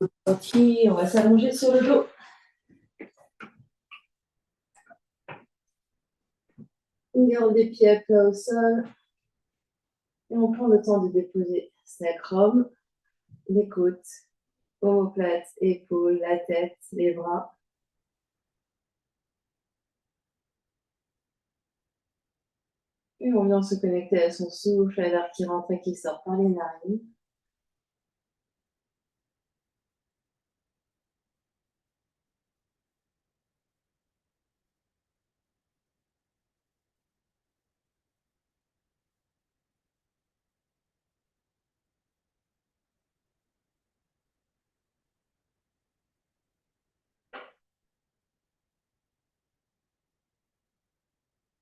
Ok, on va s'allonger sur le dos. On garde les pieds à plat au sol. Et on prend le temps de déposer sacrum, les côtes, omoplate, épaules, la tête, les bras. Et on vient se connecter à son souffle, à l'air qui rentre et qui sort par les narines.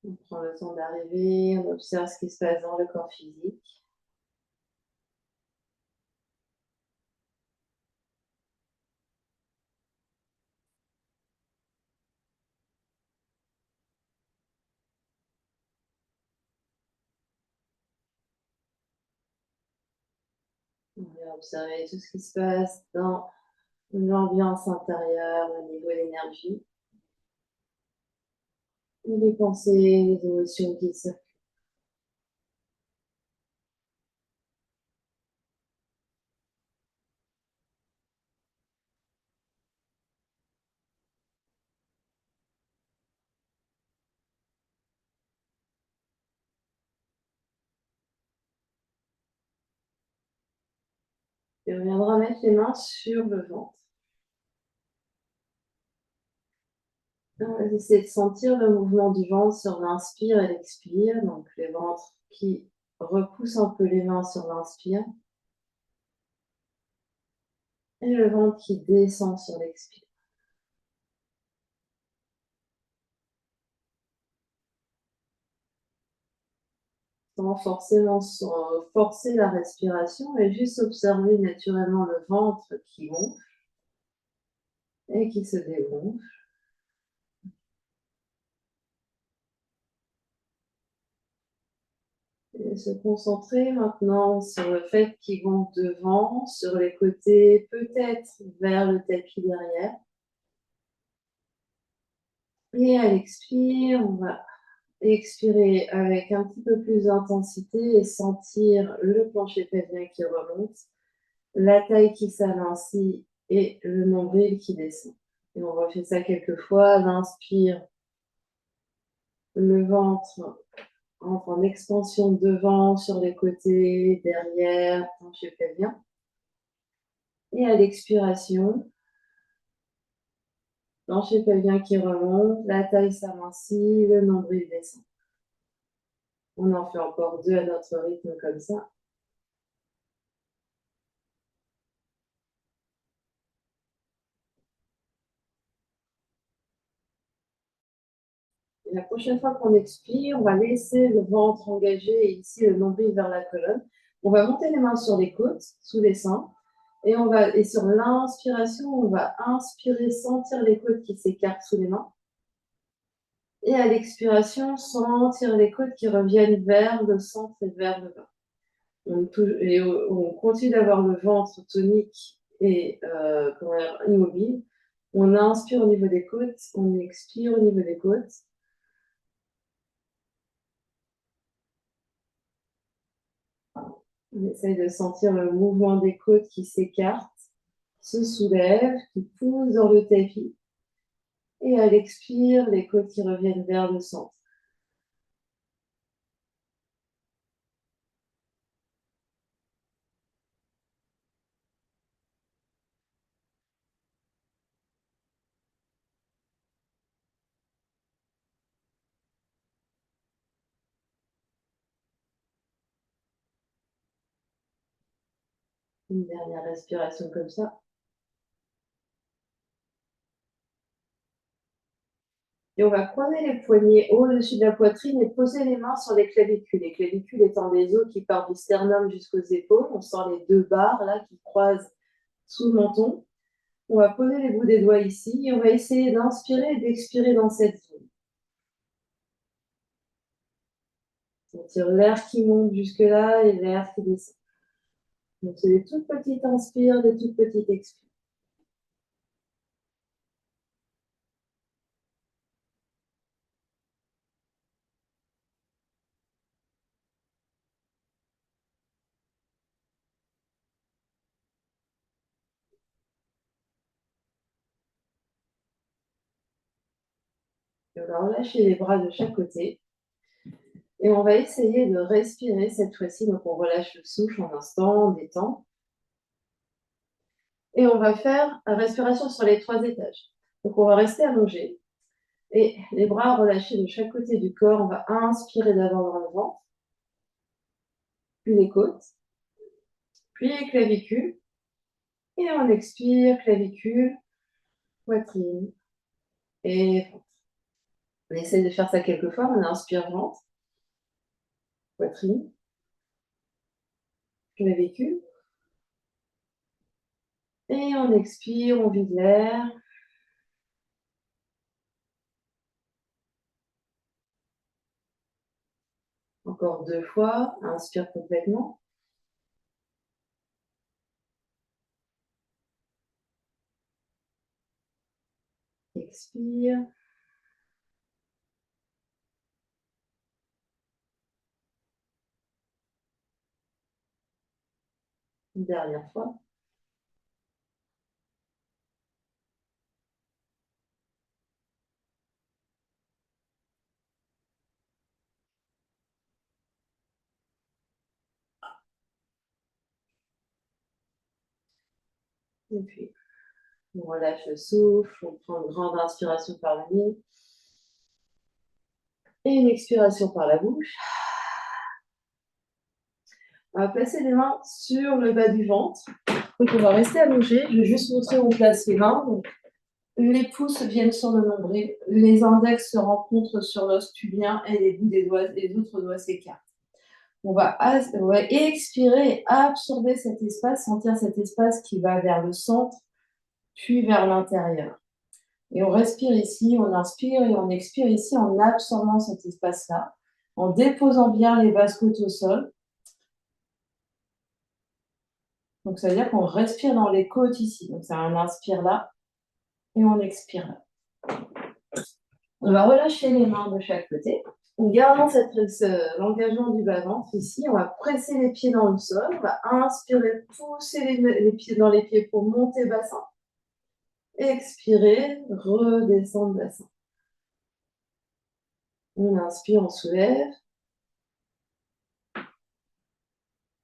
On prend le temps d'arriver, on observe ce qui se passe dans le corps physique. On vient observer tout ce qui se passe dans l'ambiance intérieure, au niveau de l'énergie, les pensées, les émotions qui circulent. Et on viendra mettre les mains sur le ventre. On va essayer de sentir le mouvement du ventre sur l'inspire et l'expire. Donc, le ventre qui repousse un peu les mains sur l'inspire. Et le ventre qui descend sur l'expire. Sans forcément forcer la respiration et juste observer naturellement le ventre qui gonfle et qui se dégonfle. Et se concentrer maintenant sur le fait qu'il gonfle devant, sur les côtés, peut-être vers le tapis derrière. Et à l'expire, on va expirer avec un petit peu plus d'intensité et sentir le plancher pelvien qui remonte, la taille qui s'amincit et le nombril qui descend. Et on refait ça quelques fois. L'inspire, le ventre entre en expansion devant, sur les côtés, derrière, plancher pelvien. Et à l'expiration, plancher pelvien qui remonte, la taille s'amincit, le nombril descend. On en fait encore 2 à notre rythme comme ça. Et la prochaine fois qu'on expire, on va laisser le ventre engagé et ici le nombril vers la colonne. On va monter les mains sur les côtes, sous les seins. Et sur l'inspiration, on va inspirer, sentir les côtes qui s'écartent sous les mains. Et à l'expiration, sentir les côtes qui reviennent vers le centre et vers le bas. On continue d'avoir le ventre tonique et immobile. On inspire au niveau des côtes, on expire au niveau des côtes. On essaye de sentir le mouvement des côtes qui s'écartent, se soulèvent, qui poussent dans le tapis. Et à l'expire, les côtes qui reviennent vers le centre. Une dernière respiration comme ça. Et on va croiser les poignets au-dessus de la poitrine et poser les mains sur les clavicules. Les clavicules étant des os qui partent du sternum jusqu'aux épaules. On sent les 2 barres là qui croisent sous le menton. On va poser les bouts des doigts ici et on va essayer d'inspirer et d'expirer dans cette zone. Sentir l'air qui monte jusque-là et l'air qui descend. Donc, c'est des toutes petites inspires, des toutes petites expires. Et on va relâcher les bras de chaque côté. Et on va essayer de respirer cette fois-ci. Donc, on relâche le souffle un instant, on détend. Et on va faire la respiration sur les 3 étages. Donc, on va rester allongé. Et les bras relâchés de chaque côté du corps. On va inspirer d'abord dans le ventre, puis les côtes, puis les clavicules. Et on expire, clavicule, poitrine et ventre. On essaie de faire ça quelques fois. On inspire ventre, poitrine, clavicule. Et on expire, on vide l'air. Encore 2 fois. Inspire complètement. Expire. Une dernière fois. Et puis, on relâche le souffle. On prend une grande inspiration par le nez. Et une expiration par la bouche. On va placer les mains sur le bas du ventre. Donc, on va rester allongé. Je vais juste montrer où on place les mains. Donc, les pouces viennent sur le nombril. Les index se rencontrent sur l'os pubien et les bouts des autres doigts s'écartent. On va expirer et absorber cet espace, sentir cet espace qui va vers le centre, puis vers l'intérieur. Et on respire ici, on inspire et on expire ici en absorbant cet espace-là, en déposant bien les basses côtes au sol. Donc, ça veut dire qu'on respire dans les côtes ici. Donc, ça, on inspire là et on expire là. On va relâcher les mains de chaque côté. En gardant l'engagement du bas-ventre ici, on va presser les pieds dans le sol. On va inspirer, pousser les pieds dans les pieds pour monter bassin. Expirer, redescendre bassin. On inspire, on soulève.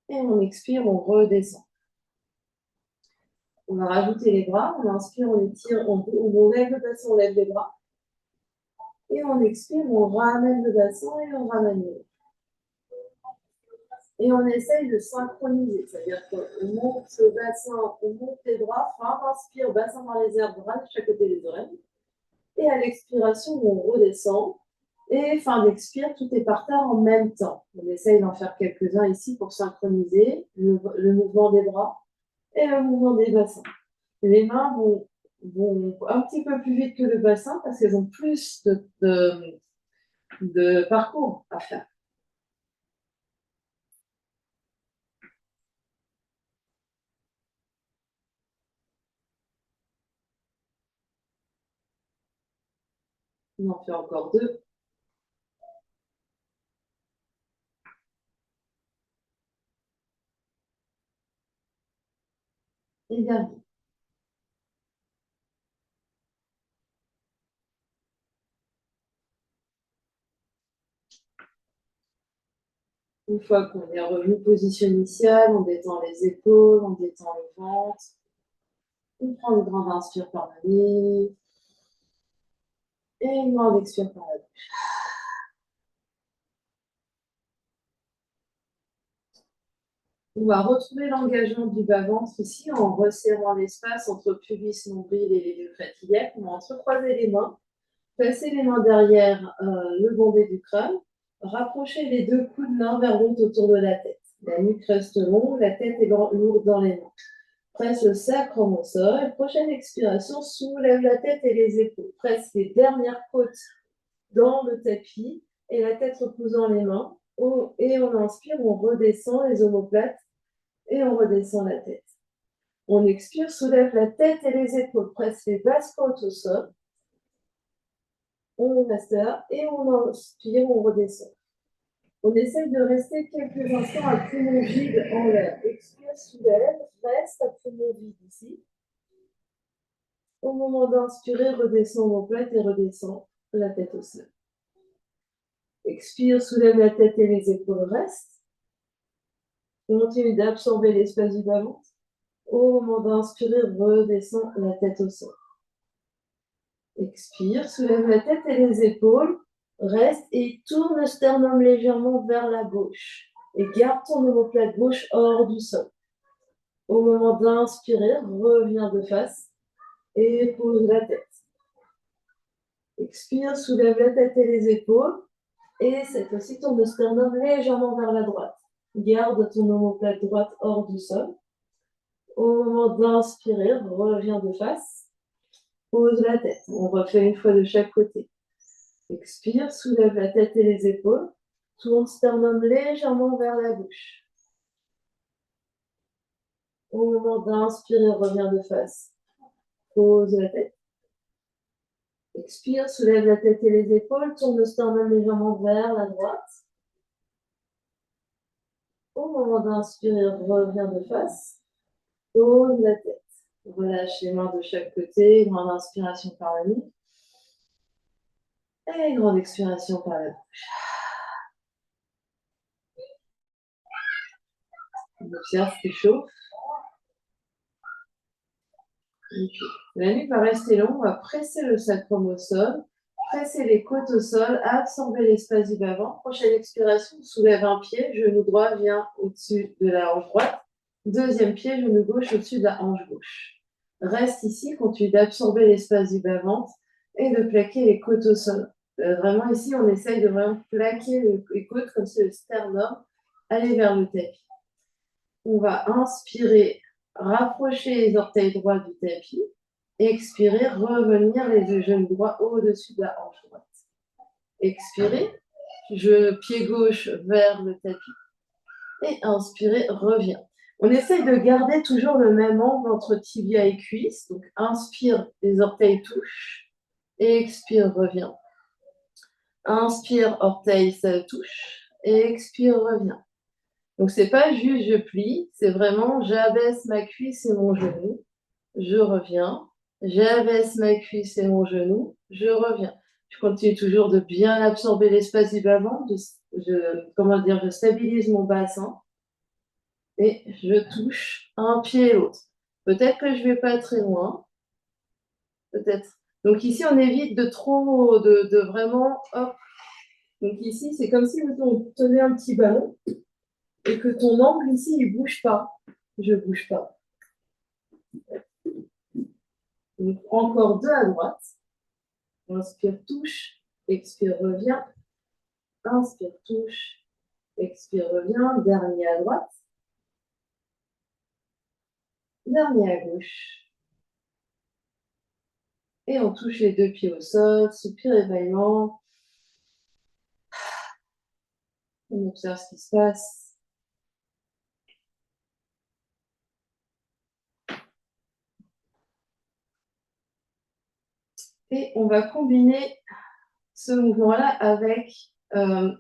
Et on expire, on redescend. On va rajouter les bras. On inspire, on étire, on lève le bassin, on lève les bras. Et on expire, on ramène le bassin et on ramène le bras. Et on essaye de synchroniser, c'est-à-dire qu'on monte le bassin, on monte les bras, fin inspire, bassin dans les airs, bras de chaque côté des oreilles. Et à l'expiration, on redescend. Et fin d'expire, tout est par terre en même temps. On essaye d'en faire quelques-uns ici pour synchroniser le mouvement des bras et le mouvement des bassins. Les mains vont un petit peu plus vite que le bassin parce qu'elles ont plus de parcours à faire. On en fait encore 2. Et dernier. Une fois qu'on est revenu position initiale, on détend les épaules, on détend le ventre. On prend une grande inspire par le nez. Et une grande expire par la bouche. On va retrouver l'engagement du bas-ventre ici en resserrant l'espace entre pubis, nombril et les deux crêtes iliaques. On va entrecroiser les mains, placer les mains derrière le bombé du crâne, rapprocher les 2 coudes l'un vers l'autre autour de la tête. La nuque reste longue, la tête est lourde dans les mains. Presse le sacrum au sol. Prochaine expiration, soulève la tête et les épaules. Presse les dernières côtes dans le tapis et la tête reposant les mains. Et on inspire, on redescend les omoplates et on redescend la tête. On expire, soulève la tête et les épaules. Presse les basses côtes au sol. On reste là et on inspire, on redescend. On essaye de rester quelques instants à poumon vide en l'air. Expire, soulève, reste à poumon vide ici. Au moment d'inspirer, redescend omoplate et redescend. la tête au sol. Expire, soulève la tête et les épaules restent. Continue d'absorber l'espace du bas-ventre. Au moment d'inspirer, redescends la tête au sol. Expire, soulève la tête et les épaules, reste et tourne le sternum légèrement vers la gauche. Et garde ton omoplate gauche hors du sol. Au moment d'inspirer, reviens de face et pose la tête. Expire, soulève la tête et les épaules. Et cette fois-ci, tourne le sternum légèrement vers la droite. Garde ton omoplate droite hors du sol. Au moment d'inspirer, reviens de face. Pose la tête. On refait une fois de chaque côté. Expire, soulève la tête et les épaules. Tourne sternum légèrement vers la gauche. Au moment d'inspirer, reviens de face. Pose la tête. Expire, soulève la tête et les épaules. Tourne le sternum légèrement vers la droite. Au moment d'inspirer, reviens de face. Pose la tête. Relâche les mains de chaque côté. Grande inspiration par la nuque. Et grande expiration par la bouche. On observe ce qui chauffe. La nuque va rester longue. On va presser le sacrum au sol. Presser les côtes au sol. Absorber l'espace du bas-ventre. Prochaine expiration, soulève un pied. Genou droit vient au-dessus de la hanche droite. Deuxième pied, genou gauche au-dessus de la hanche gauche. Reste ici. Continue d'absorber l'espace du bas-ventre et de plaquer les côtes au sol. Vraiment ici, on essaye de vraiment plaquer les côtes comme si le sternum allait vers le tapis. On va inspirer, rapprocher les orteils droits du tapis. Expirer, revenir les deux genoux droits au-dessus de la hanche droite. Expirer, pied gauche vers le tapis. Et inspirer, reviens. On essaye de garder toujours le même angle entre tibia et cuisse. Donc inspire, les orteils touchent. Et expire, reviens. Inspire, orteil, ça touche. Et expire, reviens. Donc, c'est pas juste je plie, c'est vraiment j'abaisse ma cuisse et mon genou, je reviens. J'abaisse ma cuisse et mon genou, je reviens. Je continue toujours de bien absorber l'espace du bas-ventre, je stabilise mon bassin et je touche un pied et l'autre. Peut-être que je vais pas très loin, peut-être. Donc ici, on évite de vraiment, hop. Donc ici, c'est comme si vous tenez un petit ballon et que ton angle ici, il bouge pas. Je bouge pas. Donc, encore deux à droite. Inspire, touche. Expire, revient. Inspire, touche. Expire, revient. Dernier à droite. Dernier à gauche. Et on touche les deux pieds au sol. Soupir et bâillement. On observe ce qui se passe. Et on va combiner ce mouvement-là avec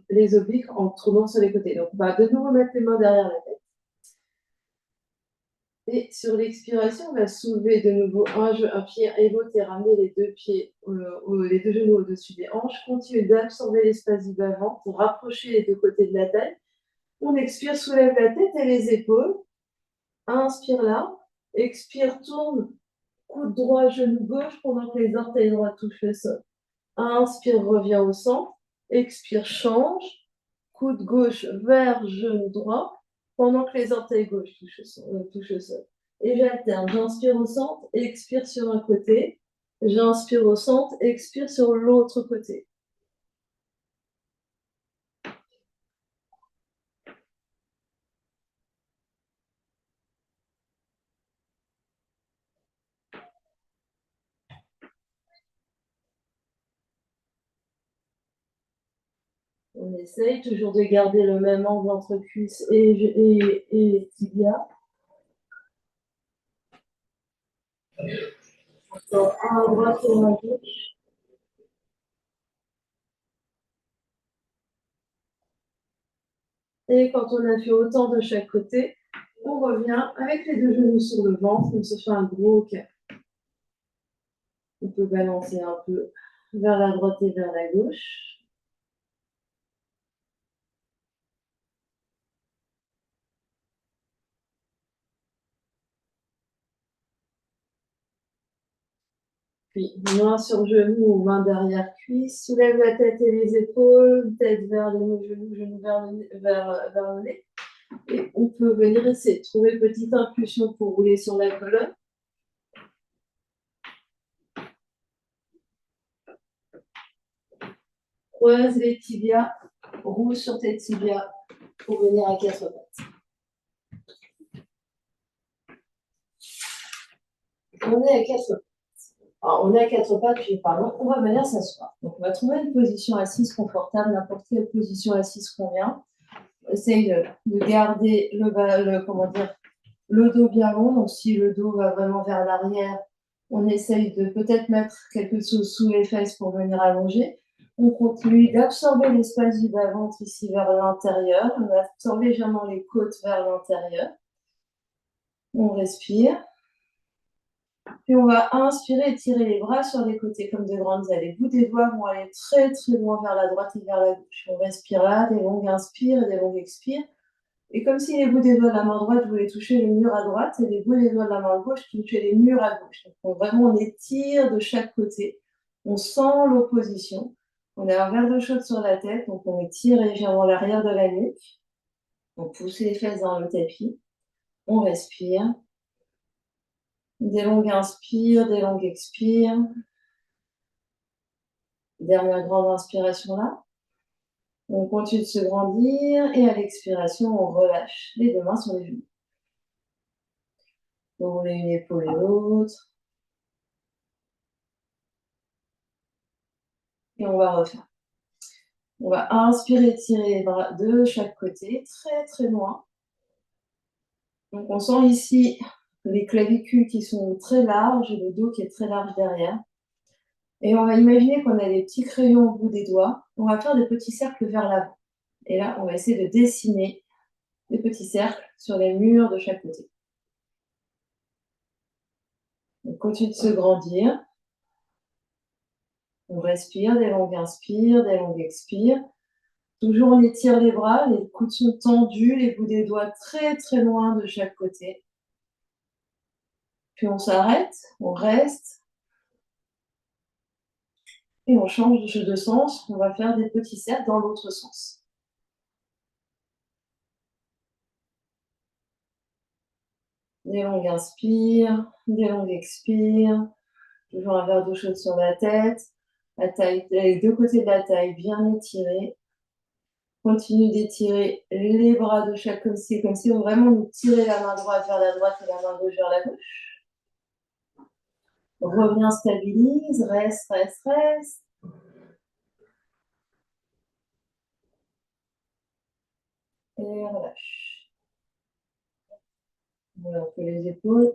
les obliques en tournant sur les côtés. Donc, on va de nouveau mettre les mains derrière la tête. Et sur l'expiration, on va soulever de nouveau un pied et l'autre et ramener les deux pieds, les deux genoux au-dessus des hanches. Continue d'absorber l'espace du bas-ventre pour rapprocher les deux côtés de la taille. On expire, soulève la tête et les épaules. Inspire là. Expire, tourne. Coude droit, genou gauche pendant que les orteils droits touchent le sol. Inspire, reviens au centre. Expire, change. Coude gauche vers genou droit pendant que les orteils gauche touchent le sol. Et j'alterne. J'inspire au centre, expire sur un côté. J'inspire au centre, expire sur l'autre côté. On essaye toujours de garder le même angle entre cuisse et tibia. Encore un à droite et un à gauche. Et quand on a fait autant de chaque côté, on revient avec les deux genoux sur le ventre. On se fait un gros câlin. On peut balancer un peu vers la droite et vers la gauche. Puis, main sur genou ou main derrière cuisse. Soulève la tête et les épaules, tête vers les genoux, genoux vers le nez. Et on peut venir essayer de trouver petite impulsion pour rouler sur la colonne. Croise les tibias, roule sur tes tibias pour venir à 4 pattes. On est à 4 pattes. Alors, on est à 4 pattes, puis pardon, on va venir s'asseoir. Donc, on va trouver une position assise confortable, n'importe quelle position assise convient. Essaye de garder le dos bien long. Donc, si le dos va vraiment vers l'arrière, on essaye de peut-être mettre quelque chose sous les fesses pour venir allonger. On continue d'absorber l'espace du bas-ventre ici vers l'intérieur. On absorbe légèrement les côtes vers l'intérieur. On respire. Puis on va inspirer et tirer les bras sur les côtés comme de grandes ailes. Les bouts des doigts vont aller très très loin vers la droite et vers la gauche. On respire là, des longues inspires et des longues expires. Et comme si les bouts des doigts de la main droite voulaient toucher le mur à droite et les bouts des doigts de la main gauche touchaient les murs à gauche. Donc vraiment on étire de chaque côté. On sent l'opposition. On a un verre d'eau chaude sur la tête, donc on étire légèrement l'arrière de la nuque. On pousse les fesses dans le tapis. On respire. Des longues inspires, des longues expires. Dernière grande inspiration là. On continue de se grandir et à l'expiration, on relâche les deux mains sur les genoux. On roule une épaule et l'autre. Et on va refaire. On va inspirer, tirer les bras de chaque côté, très très loin. Donc on sent ici les clavicules qui sont très larges et le dos qui est très large derrière. Et on va imaginer qu'on a des petits crayons au bout des doigts. On va faire des petits cercles vers l'avant. Et là, on va essayer de dessiner des petits cercles sur les murs de chaque côté. On continue de se grandir. On respire, des longues inspires, des longues expires. Toujours on étire les bras, les coudes sont tendus, les bouts des doigts très très loin de chaque côté. Puis on s'arrête, on reste. Et on change de sens, on va faire des petits cercles dans l'autre sens. Des longues inspires, des longues expires. Toujours un verre d'eau chaude sur la tête. La taille, les deux côtés de la taille bien étirés. Continue d'étirer les bras de chaque côté, comme si on vraiment nous tirait la main droite vers la droite et la main gauche vers la gauche. Reviens, stabilise, reste, reste, reste. Et relâche. Voilà, on fait les épaules.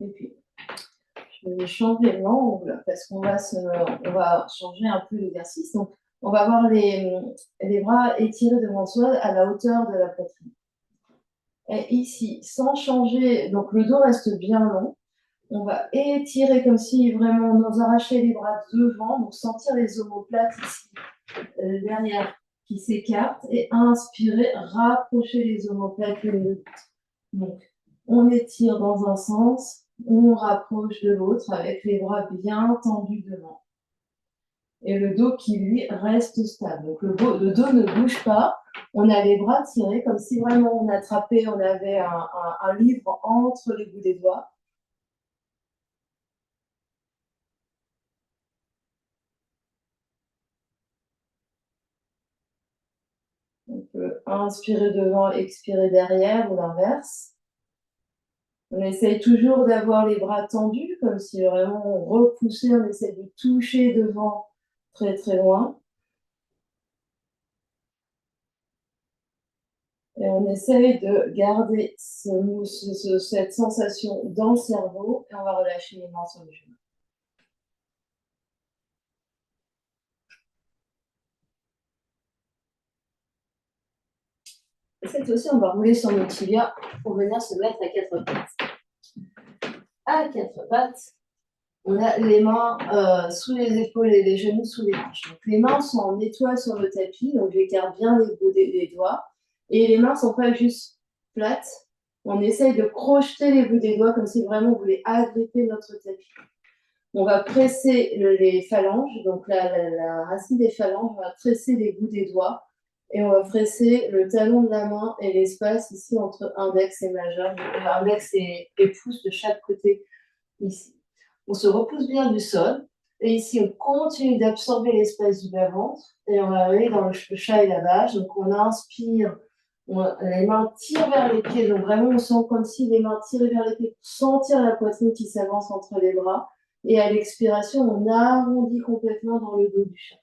Et puis, je vais changer l'angle parce qu'on va changer un peu l'exercice. Donc, on va avoir les bras étirés devant soi à la hauteur de la poitrine. Et ici, sans changer, donc le dos reste bien long. On va étirer comme si vraiment on nous arrachait les bras devant, donc sentir les omoplates ici, derrière qui s'écartent, et inspirer, rapprocher les omoplates l'une de l'autre. Donc, on étire dans un sens, on rapproche de l'autre avec les bras bien tendus devant. Et le dos qui, lui, reste stable. Donc, le dos ne bouge pas. On a les bras tirés comme si vraiment on attrapait, on avait un livre entre les bouts des doigts. On peut inspirer devant, expirer derrière ou l'inverse. On essaye toujours d'avoir les bras tendus, comme si vraiment on repoussait, on essaie de toucher devant très très loin. Et on essaye de garder cette sensation dans le cerveau et on va relâcher les mains sur les genoux. Et cette fois-ci, on va rouler sur nos tibias pour venir se mettre à 4 pattes. à quatre pattes. On a les mains sous les épaules et les genoux sous les hanches. Donc, les mains sont en étoile sur le tapis, donc j'écarte bien les bouts des doigts. Et les mains ne sont pas juste plates. On essaye de crocheter les bouts des doigts comme si vraiment on voulait agripper notre tapis. On va presser les phalanges, donc la racine des phalanges, on va presser les bouts des doigts et on va presser le talon de la main et l'espace ici entre index et majeur, index et pouce de chaque côté ici. On se repousse bien du sol et ici on continue d'absorber l'espace du bas-ventre et on va aller dans le chat et la vache. Donc on inspire, les mains tirent vers les pieds, donc vraiment on sent comme si les mains tirent vers les pieds pour sentir la poitrine qui s'avance entre les bras. Et à l'expiration, on arrondit complètement dans le dos du chat.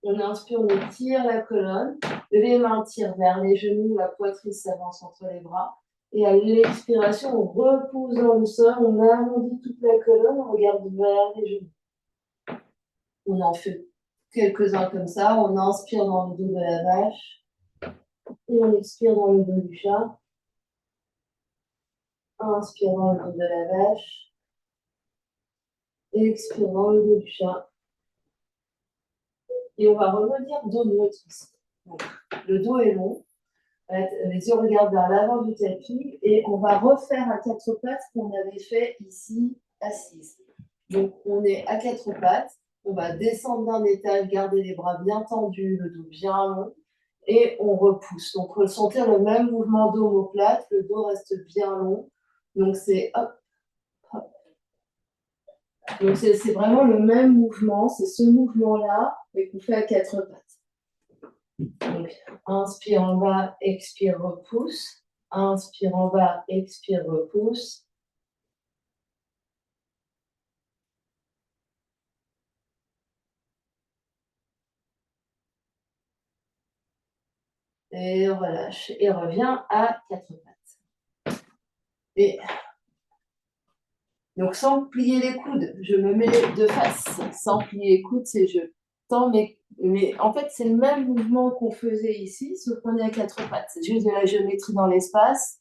On inspire, on tire la colonne, les mains tirent vers les genoux, la poitrine s'avance entre les bras. Et à l'expiration, on repousse dans le sol, on arrondit toute la colonne, on regarde vers les genoux. On en fait quelques-uns comme ça. On inspire dans le dos de la vache et on expire dans le dos du chat. Inspire dans le dos de la vache. Expire dans le dos du chat. Et on va revenir dos neutre ici. Donc, le dos est long. Les yeux regardent vers l'avant du tapis et on va refaire à quatre pattes ce qu'on avait fait ici assise. Donc on est à quatre pattes, on va descendre d'un étage, garder les bras bien tendus, le dos bien long et on repousse. Donc on va sentir le même mouvement d'omoplate, le dos reste bien long. Donc c'est hop, hop. Donc c'est vraiment le même mouvement, c'est ce mouvement-là qu'on fait à quatre pattes. Donc, inspire en bas, expire, repousse. Inspire en bas, expire, repousse. Et relâche. Et revient à quatre pattes. Et donc, sans plier les coudes, je me mets de face. Sans plier les coudes, c'est je tends mais en fait, c'est le même mouvement qu'on faisait ici, sauf qu'on est à quatre pattes. C'est juste de la géométrie dans l'espace.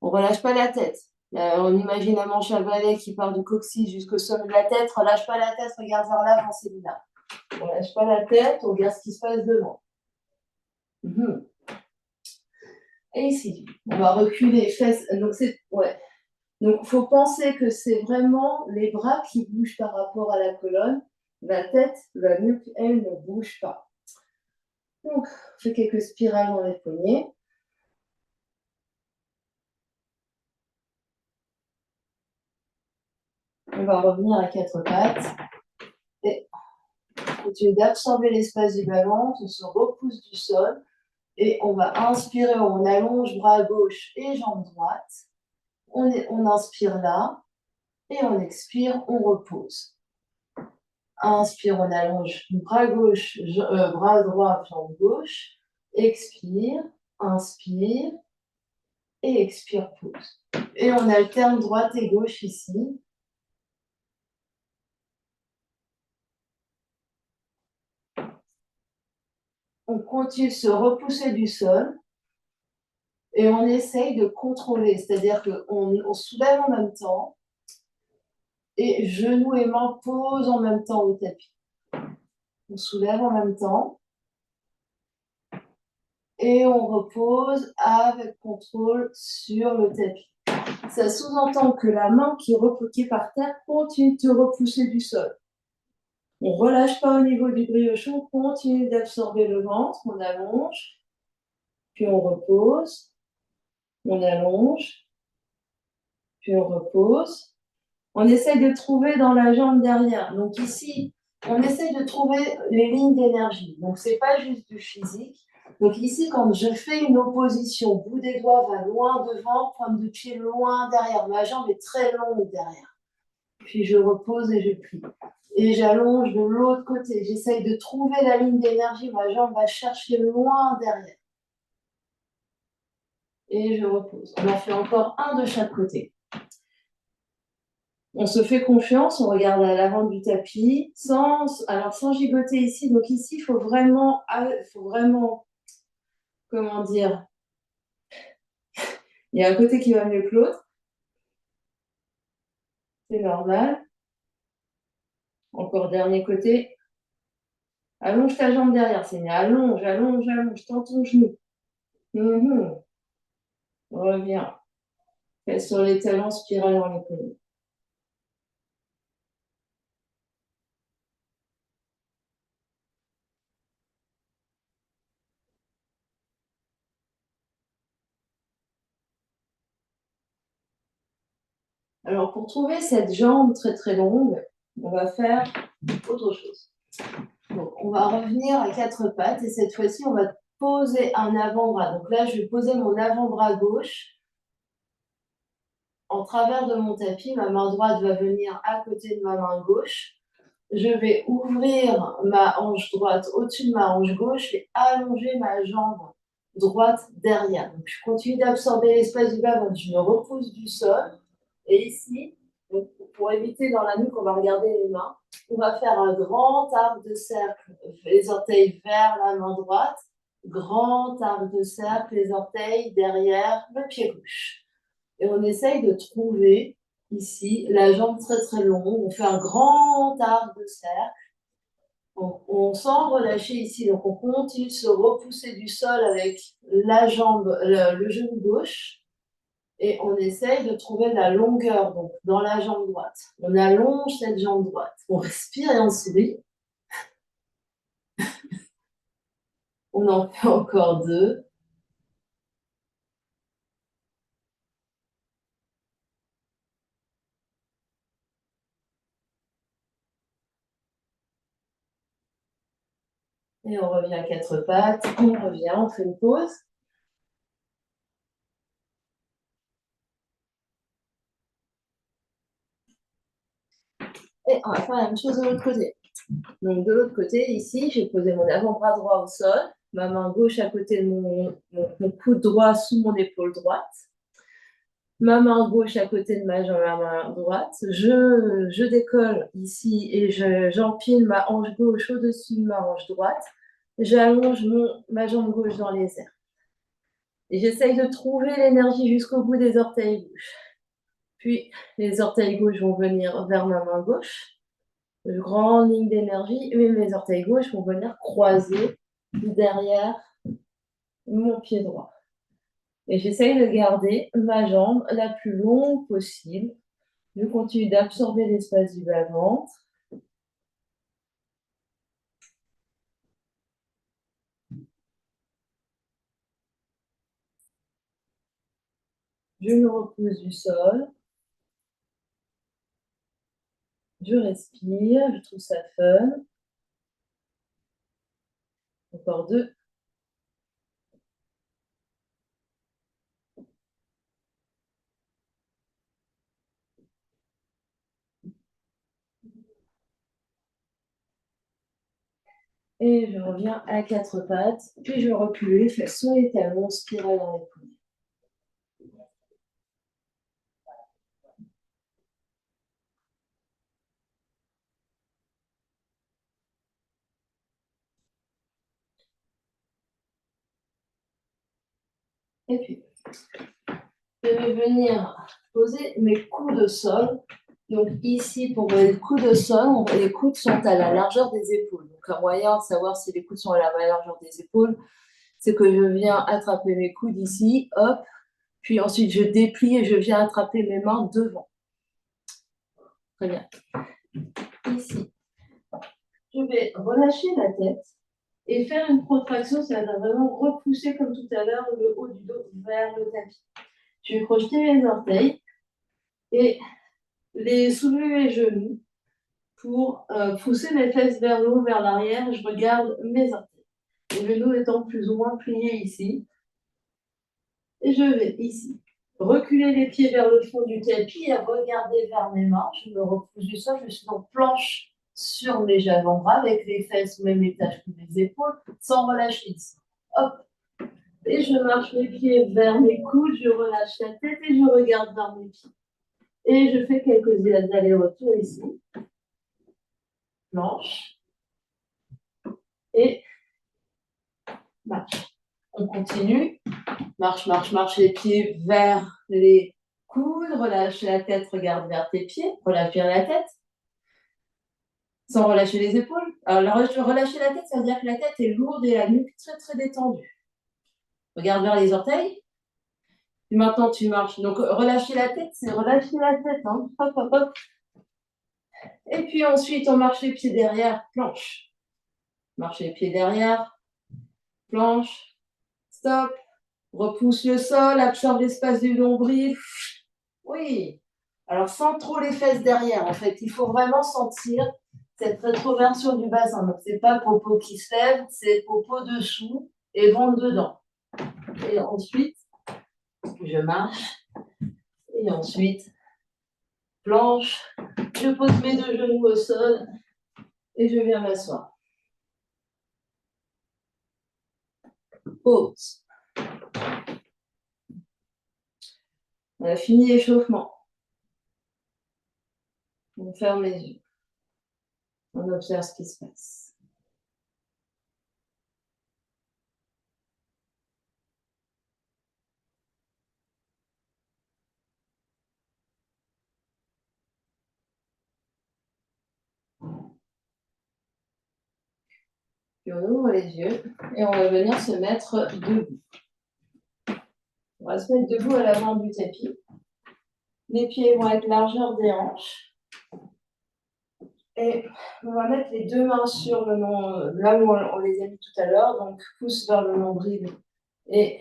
On ne relâche pas la tête. On imagine un manche à balai qui part du coccyx jusqu'au sommet de la tête. Relâche pas la tête, regarde vers l'avant, c'est là. On ne lâche pas la tête, on regarde ce qui se passe devant. Et ici, on va reculer les fesses. Donc, il faut penser que c'est vraiment les bras qui bougent par rapport à la colonne. La tête, la nuque, elle ne bouge pas. Donc, on fait quelques spirales dans les poignets. On va revenir à quatre pattes. Et on continue d'absorber l'espace du bas-ventre. On se repousse du sol. Et on va inspirer, on allonge bras gauche et jambe droite. On inspire là. Et on expire, on repose. Inspire, on allonge bras gauche, bras droit, jambe gauche. Expire, inspire et expire, pause. Et on alterne droite et gauche ici. On continue de se repousser du sol et on essaye de contrôler, c'est-à-dire qu'on soulève en même temps et genoux et mains posent en même temps au tapis. On soulève en même temps et on repose avec contrôle sur le tapis. Ça sous-entend que la main qui est par terre continue de te repousser du sol. On ne relâche pas au niveau du briochon, on continue d'absorber le ventre, on allonge, puis on repose, on allonge, puis on repose. On essaye de trouver dans la jambe derrière. Donc ici, on essaye de trouver les lignes d'énergie. Donc ce n'est pas juste du physique. Donc ici, quand je fais une opposition, bout des doigts va loin devant, pointe de pied loin derrière. Ma jambe est très longue derrière. Puis je repose et je plie. Et j'allonge de l'autre côté. J'essaye de trouver la ligne d'énergie. Ma jambe va chercher loin derrière. Et je repose. On en fait encore un de chaque côté. On se fait confiance, on regarde à l'avant du tapis, sans gigoter ici. Donc ici, il faut vraiment, comment dire, Il y a un côté qui va mieux que l'autre. C'est normal. Encore dernier côté. Allonge ta jambe derrière, c'est allonge, allonge, allonge, tends ton genou. Reviens. Fais sur les talons, spirale dans les côtes. Alors, pour trouver cette jambe très très longue, on va faire autre chose. Donc, on va revenir à quatre pattes et cette fois-ci, on va poser un avant-bras. Donc là, je vais poser mon avant-bras gauche en travers de mon tapis. Ma main droite va venir à côté de ma main gauche. Je vais ouvrir ma hanche droite au-dessus de ma hanche gauche et allonger ma jambe droite derrière. Donc, je continue d'absorber l'espace du bas, donc je me repousse du sol. Et ici, donc, pour éviter dans la nuque, on va regarder les mains. On va faire un grand arc de cercle, les orteils vers la main droite. Grand arc de cercle, les orteils derrière le pied gauche. Et on essaye de trouver ici la jambe très très longue. On fait un grand arc de cercle. On sent relâcher ici, donc on continue de se repousser du sol avec la jambe, le genou gauche. Et on essaye de trouver de la longueur donc, dans la jambe droite. On allonge cette jambe droite. On respire et on sourit. On en fait encore deux. Et on revient à quatre pattes. On revient, on fait une pause. Et on va faire la même chose de l'autre côté. Donc de l'autre côté, ici, j'ai posé mon avant-bras droit au sol, ma main gauche à côté de mon coude droit sous mon épaule droite, ma main gauche à côté de ma main droite. Je décolle ici et j'empile ma hanche gauche au-dessus de ma hanche droite. J'allonge ma jambe gauche dans les airs. Et j'essaye de trouver l'énergie jusqu'au bout des orteils gauche. Puis les orteils gauche vont venir vers ma main gauche. Grande ligne d'énergie, et mes orteils gauche vont venir croiser derrière mon pied droit. Et j'essaye de garder ma jambe la plus longue possible. Je continue d'absorber l'espace du bas-ventre. Je me repousse du sol. Je respire, je trouve ça fun. Encore deux. Et je reviens à quatre pattes. Puis je recule les fesses sur les talons, spirale dans les coudes. Et puis, je vais venir poser mes coudes au sol. Donc ici, pour les coudes au sol, les coudes sont à la largeur des épaules. Donc un moyen de savoir si les coudes sont à la largeur des épaules, c'est que je viens attraper mes coudes ici, hop, puis ensuite je déplie et je viens attraper mes mains devant. Très bien. Ici, je vais relâcher la tête et faire une protraction, ça va vraiment repousser comme tout à l'heure le haut du dos vers le tapis. Je vais projeter mes orteils et les soulever les genoux pour pousser mes fesses vers le haut, vers l'arrière. Je regarde mes orteils. Les genoux étant plus ou moins pliés ici. Et je vais ici reculer les pieds vers le fond du tapis et regarder vers mes mains. Je me repousse du sol. Je suis donc planche sur mes avant-bras avec les fesses au même étage que les épaules, sans relâcher ici. Hop. Et je marche mes pieds vers mes coudes, je relâche la tête et je regarde vers mes pieds. Et je fais quelques allers-retours ici. Planche. Et marche. On continue. Marche, marche, marche les pieds vers les coudes. Relâche la tête, regarde vers tes pieds. Relâche bien la tête. Sans relâcher les épaules. Alors, relâcher la tête, ça veut dire que la tête est lourde et la nuque très, très détendue. Regarde vers les orteils. Et maintenant, tu marches. Donc, relâcher la tête, c'est relâcher la tête. Hein. Hop, hop, hop. Et puis ensuite, on marche les pieds derrière, planche. Marche les pieds derrière, planche, stop. Repousse le sol, absorbe l'espace du nombril. Oui. Alors, sans trop les fesses derrière, en fait. Il faut vraiment sentir cette rétroversion du bassin. Donc, c'est pas popo qui se lève, c'est popo dessous et ventre dedans. Et ensuite, je marche. Et ensuite, planche. Je pose mes deux genoux au sol et je viens m'asseoir. Pause. On a fini l'échauffement. On ferme les yeux. On observe ce qui se passe. Puis on ouvre les yeux et on va venir se mettre debout. On va se mettre debout à l'avant du tapis. Les pieds vont être largeur des hanches. Et on va mettre les deux mains sur le nombril, là où on les a mis tout à l'heure, donc pouce vers le nombril et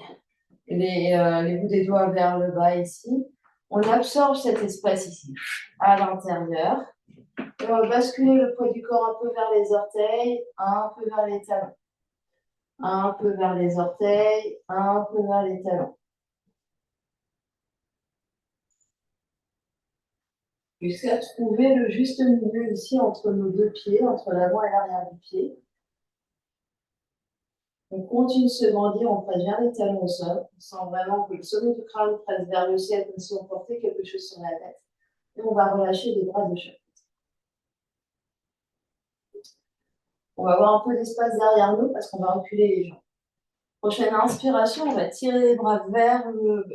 les bouts des doigts vers le bas ici. On absorbe cet espace ici, à l'intérieur. Et on va basculer le poids du corps un peu vers les orteils, un peu vers les talons. Un peu vers les orteils, un peu vers les talons. Jusqu'à trouver le juste milieu ici entre nos deux pieds, entre l'avant et l'arrière du pied. On continue de se grandir, on presse bien les talons au sol. On sent vraiment que le sommet du crâne presse vers le ciel comme si on portait quelque chose sur la tête. Et on va relâcher les bras de chaque côté. On va avoir un peu d'espace derrière nous parce qu'on va reculer les jambes. Prochaine inspiration, on va tirer les bras vers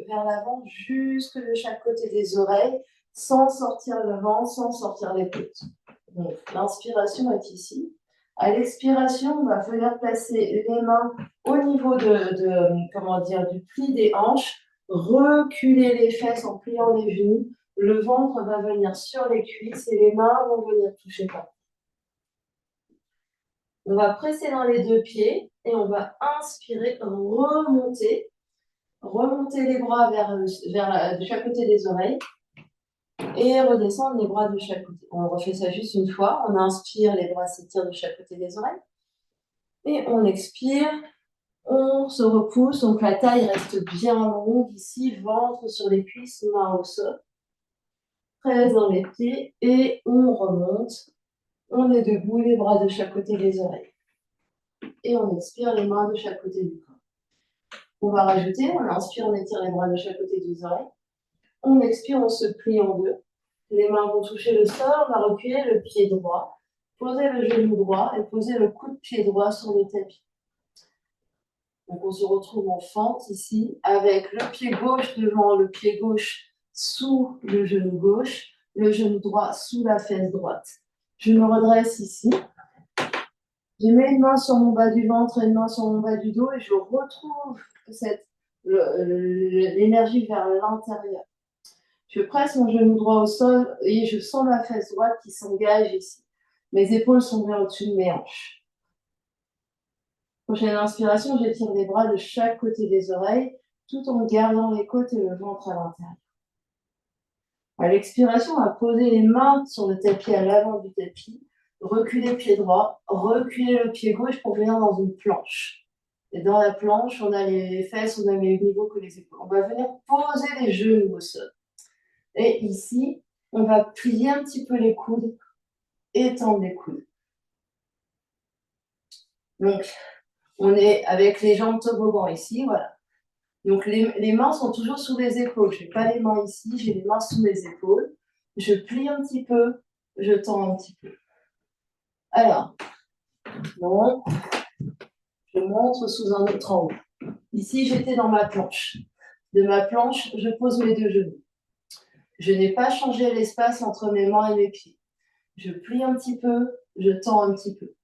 l'avant, jusque de chaque côté des oreilles, sans sortir le ventre, sans sortir les côtes. Donc, l'inspiration est ici. À l'expiration, on va venir placer les mains au niveau du pli des hanches, reculer les fesses en pliant les genoux. Le ventre va venir sur les cuisses et les mains vont venir toucher par. On va presser dans les deux pieds et on va inspirer, remonter les bras de chaque côté des oreilles et redescendre les bras de chaque côté. On refait ça juste une fois. On inspire, les bras s'étirent de chaque côté des oreilles. Et on expire, on se repousse. Donc la taille reste bien longue ici, ventre sur les cuisses, mains au sol. Presse dans les pieds et on remonte. On est debout, les bras de chaque côté des oreilles. Et on expire, les mains de chaque côté du corps. On va rajouter, on inspire, on étire les bras de chaque côté des oreilles. On expire, on se plie en deux. Les mains vont toucher le sol, on va reculer le pied droit, poser le genou droit et poser le coude de pied droit sur le tapis. Donc on se retrouve en fente ici, avec le pied gauche devant, le pied gauche sous le genou gauche, le genou droit sous la fesse droite. Je me redresse ici. Je mets une main sur mon bas du ventre et une main sur mon bas du dos et je retrouve l'énergie vers l'intérieur. Je presse mon genou droit au sol et je sens ma fesse droite qui s'engage ici. Mes épaules sont bien au-dessus de mes hanches. Prochaine inspiration, j'étire les bras de chaque côté des oreilles tout en gardant les côtes et le ventre à l'intérieur. À l'expiration, on va poser les mains sur le tapis à l'avant du tapis, reculer le pied droit, reculer le pied gauche pour venir dans une planche. Et dans la planche, on a les fesses, on a les niveaux que les épaules. On va venir poser les genoux au sol. Et ici, on va plier un petit peu les coudes, étendre les coudes. Donc, on est avec les jambes toboggan ici, voilà. Donc, les mains sont toujours sous les épaules. Je n'ai pas les mains ici, j'ai les mains sous les épaules. Je plie un petit peu, je tends un petit peu. Alors, bon, je montre sous un autre angle. Ici, j'étais dans ma planche. De ma planche, je pose mes deux genoux. Je n'ai pas changé l'espace entre mes mains et mes pieds. Je plie un petit peu, je tends un petit peu,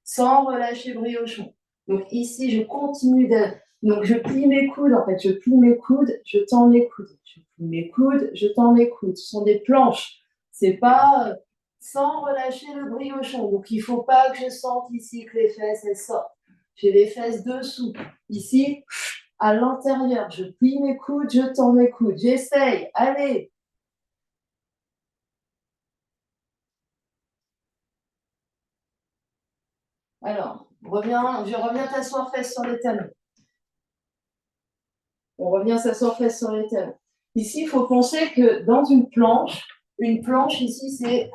sans relâcher briochon. Donc ici, je continue de... Donc je plie mes coudes, en fait, je plie mes coudes, je tends mes coudes. Je plie mes coudes, je tends mes coudes. Ce sont des planches. C'est pas sans relâcher le briochon. Donc il ne faut pas que je sente ici que les fesses, elles sortent. J'ai les fesses dessous. Ici, à l'intérieur, je plie mes coudes, je tends mes coudes. J'essaye. Allez. Alors, je reviens t'asseoir fesses sur les talons. On revient s'asseoir fesses sur les talons. Ici, il faut penser que dans une planche ici, c'est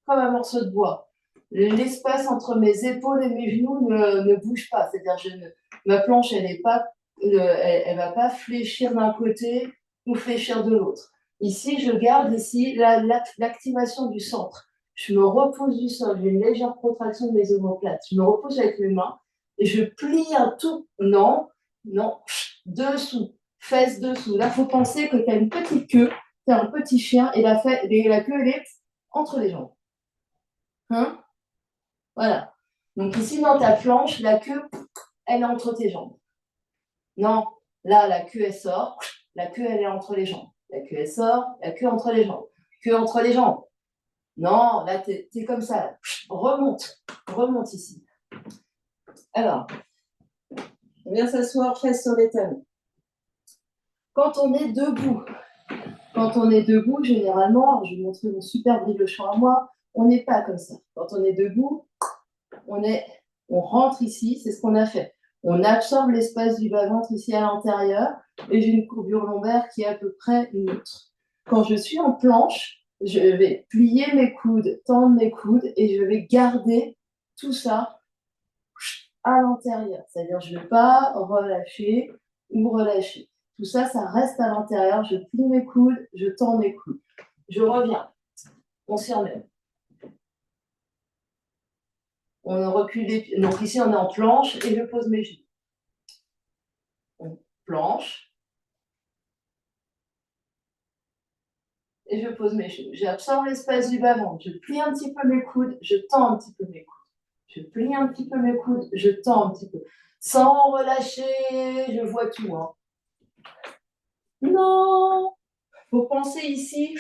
comme un morceau de bois. L'espace entre mes épaules et mes genoux ne bouge pas. C'est-à-dire, ma planche, elle ne va pas fléchir d'un côté ou fléchir de l'autre. Ici, je garde ici l'activation du centre. Je me repose du sol, j'ai une légère contraction de mes omoplates. Je me repose avec mes mains et je plie un tout. Non, dessous, fesses dessous. Là, il faut penser que tu as une petite queue, tu as un petit chien et la queue, elle est entre les jambes. Hein? Voilà. Donc ici, dans ta planche, la queue, elle est entre tes jambes. Non, là, la queue, elle sort. La queue, elle est entre les jambes. La queue, elle sort. La queue entre les jambes. Queue entre les jambes. Non, là, t'es comme ça. Là. Remonte ici. Alors, on vient s'asseoir, fesses sur les talons. Quand on est debout, généralement, je vais montrer mon super briochon à moi, on n'est pas comme ça. Quand on est debout, on rentre ici, c'est ce qu'on a fait. On absorbe l'espace du bas-ventre ici à l'intérieur et j'ai une courbure lombaire qui est à peu près neutre. Quand je suis en planche, je vais plier mes coudes, tendre mes coudes et je vais garder tout ça à l'intérieur. C'est-à-dire, je ne vais pas relâcher ou relâcher. Tout ça, ça reste à l'intérieur. Je plie mes coudes, je tends mes coudes. Je reviens. On s'y remet. On recule les pieds. Donc ici, on est en planche et je pose mes genoux. Planche. Et je pose mes genoux. J'absorbe l'espace du bas-ventre. Je plie un petit peu mes coudes, je tends un petit peu mes coudes. Je plie un petit peu mes coudes, je tends un petit peu. Sans relâcher, je vois tout. Hein. Non! Il faut penser ici,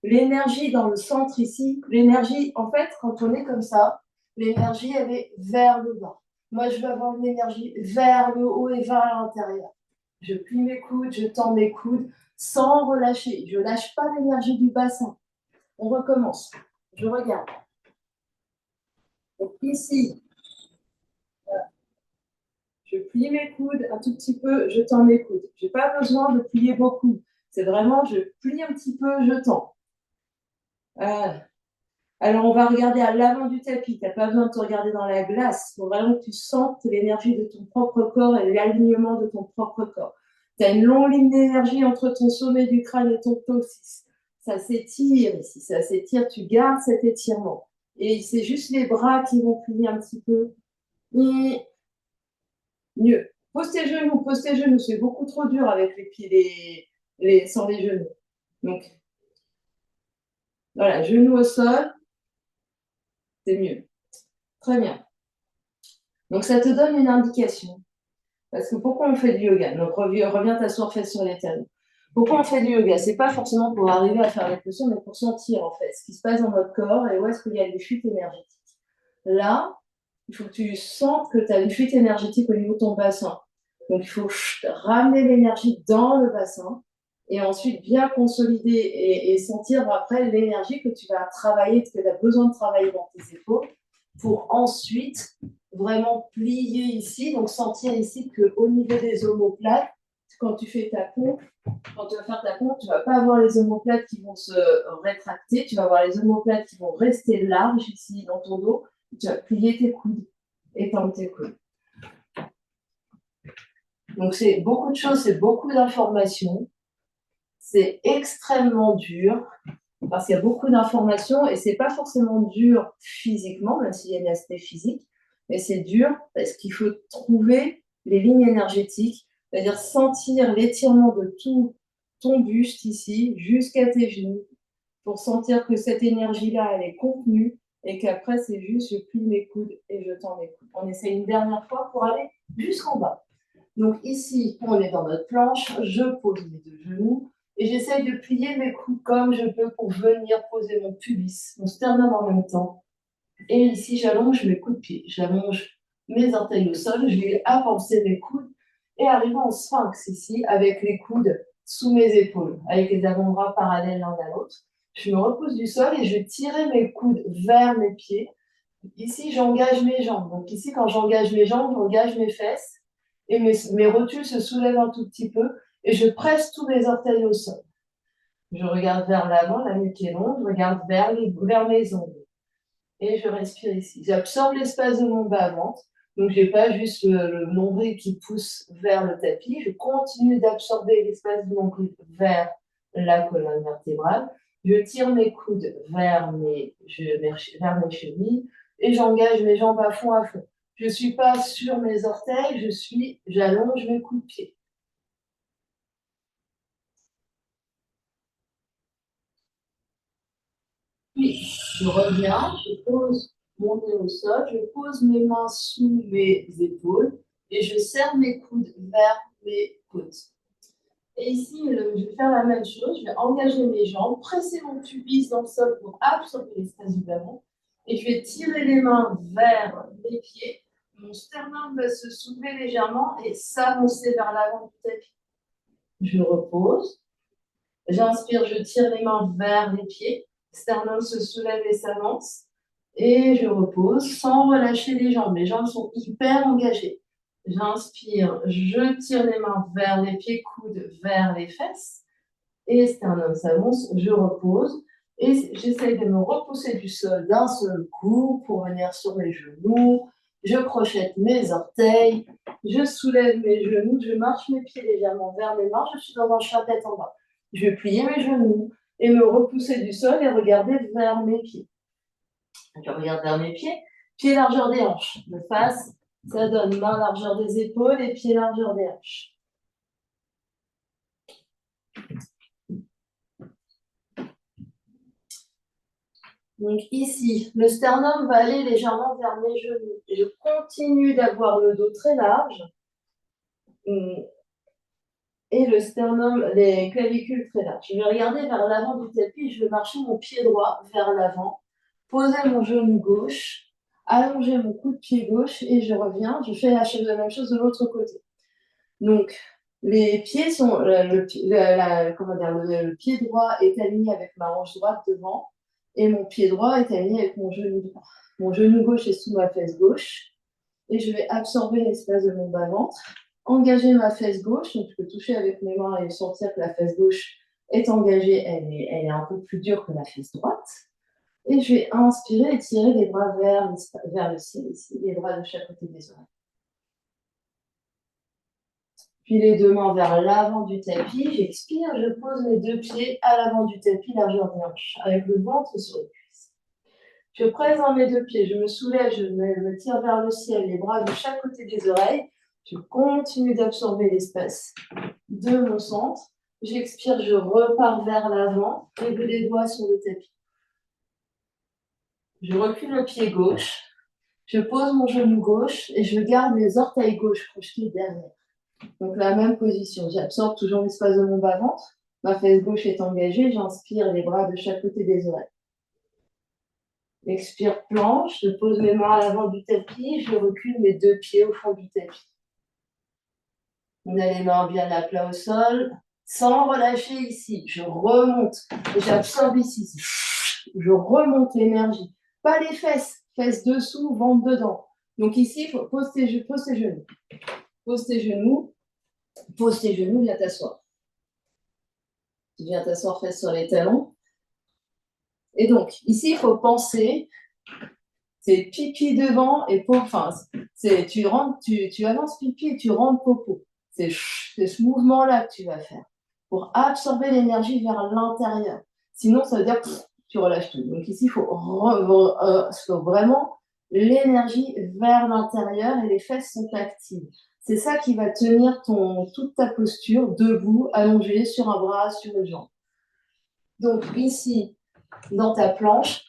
l'énergie dans le centre ici. L'énergie, en fait, quand on est comme ça, l'énergie, elle est vers le bas. Moi, je veux avoir une énergie vers le haut et vers l'intérieur. Je plie mes coudes, je tends mes coudes sans relâcher. Je ne lâche pas l'énergie du bassin. On recommence. Je regarde. Donc ici, voilà. Je plie mes coudes un tout petit peu, je tends mes coudes. Je n'ai pas besoin de plier beaucoup. C'est vraiment, je plie un petit peu, je tends. Alors, on va regarder à l'avant du tapis. Tu n'as pas besoin de te regarder dans la glace. Il faut vraiment que tu sentes l'énergie de ton propre corps et l'alignement de ton propre corps. Tu as une longue ligne d'énergie entre ton sommet du crâne et ton coccyx. Ça s'étire ici, ça s'étire. Tu gardes cet étirement. Et c'est juste les bras qui vont plier un petit peu. Et mieux. Pose tes genoux. C'est beaucoup trop dur avec les pieds, sans les genoux. Donc, voilà, genoux au sol. C'est mieux. Très bien. Donc, ça te donne une indication. Parce que pourquoi on fait du yoga? Donc, reviens t'asseoir fesses sur les talons. Pourquoi on fait du yoga? C'est pas forcément pour arriver à faire les positions, mais pour sentir, en fait, ce qui se passe dans notre corps et où est-ce qu'il y a des fuites énergétiques. Là, il faut que tu sentes que tu as une fuite énergétique au niveau de ton bassin. Donc, il faut ramener l'énergie dans le bassin et ensuite bien consolider et sentir après l'énergie que tu vas travailler, que tu as besoin de travailler dans tes épaules pour ensuite vraiment plier ici. Donc, sentir ici qu'au niveau des omoplates, quand tu fais ta pompe, quand tu vas faire ta pompe, tu ne vas pas avoir les omoplates qui vont se rétracter, tu vas avoir les omoplates qui vont rester larges ici dans ton dos. Tu vas plier tes coudes, étendre tes coudes. Donc, c'est beaucoup de choses, c'est beaucoup d'informations. C'est extrêmement dur parce qu'il y a beaucoup d'informations et c'est pas forcément dur physiquement, même s'il y a un aspect physique, mais c'est dur parce qu'il faut trouver les lignes énergétiques C'est-à-dire sentir l'étirement de tout ton buste ici jusqu'à tes genoux pour sentir que cette énergie-là, elle est contenue et qu'après, c'est juste, je plie mes coudes et je tends mes coudes. On essaie une dernière fois pour aller jusqu'en bas. Donc ici, on est dans notre planche, je pose mes deux genoux et j'essaye de plier mes coudes comme je peux pour venir poser mon pubis, mon sternum en même temps. Et ici, j'allonge mes coups de pied, j'allonge mes orteils au sol, je vais avancer mes coudes et arriver en sphinx ici avec les coudes sous mes épaules, avec les avant-bras parallèles l'un à l'autre. Je me repose du sol et je vais tirer mes coudes vers mes pieds. Ici, j'engage mes jambes. Donc ici, quand j'engage mes jambes, j'engage mes fesses et mes rotules se soulèvent un tout petit peu et je presse tous mes orteils au sol. Je regarde vers l'avant, la nuque est longue, je regarde vers mes ongles. Et je respire ici. J'absorbe l'espace de mon bas-ventre. Donc, je n'ai pas juste le nombril qui pousse vers le tapis. Je continue d'absorber l'espace du nombril vers la colonne vertébrale. Je tire mes coudes vers mes chevilles et j'engage mes jambes à fond, à fond. Je ne suis pas sur mes orteils, j'allonge mes coups de pied. Puis, je reviens, je pose mon nez au sol, je pose mes mains sous mes épaules et je serre mes coudes vers mes côtes. Et ici, je vais faire la même chose, je vais engager mes jambes, presser mon pubis dans le sol pour absorber l'espace du ballon et je vais tirer les mains vers mes pieds. Mon sternum va se soulever légèrement et s'avancer vers l'avant du tapis. Je repose, j'inspire, je tire les mains vers les pieds. Sternum se soulève et s'avance. Et je repose sans relâcher les jambes. Les jambes sont hyper engagées. J'inspire, je tire les mains vers les pieds, coudes vers les fesses. Et sternum s'avance, je repose. Et j'essaie de me repousser du sol d'un seul coup pour venir sur mes genoux. Je crochette mes orteils. Je soulève mes genoux. Je marche mes pieds légèrement vers mes mains. Je suis dans un chat tête en bas. Je vais plier mes genoux et me repousser du sol et regarder vers mes pieds. Je regarde vers mes pieds, pieds largeur des hanches. De face, ça donne main largeur des épaules et pieds largeur des hanches. Donc ici, le sternum va aller légèrement vers mes genoux. Et je continue d'avoir le dos très large. Et le sternum, les clavicules très larges. Je vais regarder vers l'avant du tapis et je vais marcher mon pied droit vers l'avant, poser mon genou gauche, allonger mon coup de pied gauche et je reviens. Je fais la même chose de l'autre côté. Donc, les pieds sont, le pied droit est aligné avec ma hanche droite devant et mon pied droit est aligné avec mon genou droit. Mon genou gauche est sous ma fesse gauche et je vais absorber l'espace de mon bas-ventre, engager ma fesse gauche, donc je peux toucher avec mes mains et sentir que la fesse gauche est engagée, elle est un peu plus dure que la fesse droite. Et je vais inspirer et tirer les bras vers le ciel ici, les bras de chaque côté des oreilles. Puis les deux mains vers l'avant du tapis, j'expire, je pose mes deux pieds à l'avant du tapis, largeur des hanches, avec le ventre sur les cuisses. Je presse dans mes deux pieds, je me soulève, je me tire vers le ciel, les bras de chaque côté des oreilles. Je continue d'absorber l'espace de mon centre. J'expire, je repars vers l'avant, et les doigts sur le tapis. Je recule le pied gauche, je pose mon genou gauche et je garde mes orteils gauche crochetés derrière. Donc la même position, j'absorbe toujours l'espace de mon bas-ventre, ma fesse gauche est engagée, j'inspire les bras de chaque côté des oreilles. Expire, planche, je pose mes mains à l'avant du tapis, je recule mes deux pieds au fond du tapis. On a les mains bien à plat au sol, sans relâcher ici. Je remonte, j'absorbe ici. Je remonte l'énergie. Pas les fesses, fesses dessous, ventre dedans. Donc ici, pose tes genoux. Pose tes genoux. Pose tes genoux, viens t'asseoir. Tu viens t'asseoir, fesses sur les talons. Et donc, ici, il faut penser, c'est pipi devant et peau, enfin, tu avances pipi et tu rentres popo. C'est ce mouvement-là que tu vas faire pour absorber l'énergie vers l'intérieur. Sinon, ça veut dire que tu relâches tout. Donc ici, il faut vraiment l'énergie vers l'intérieur et les fesses sont actives. C'est ça qui va tenir toute ta posture debout, allongée sur un bras, sur une jambe. Donc ici, dans ta planche,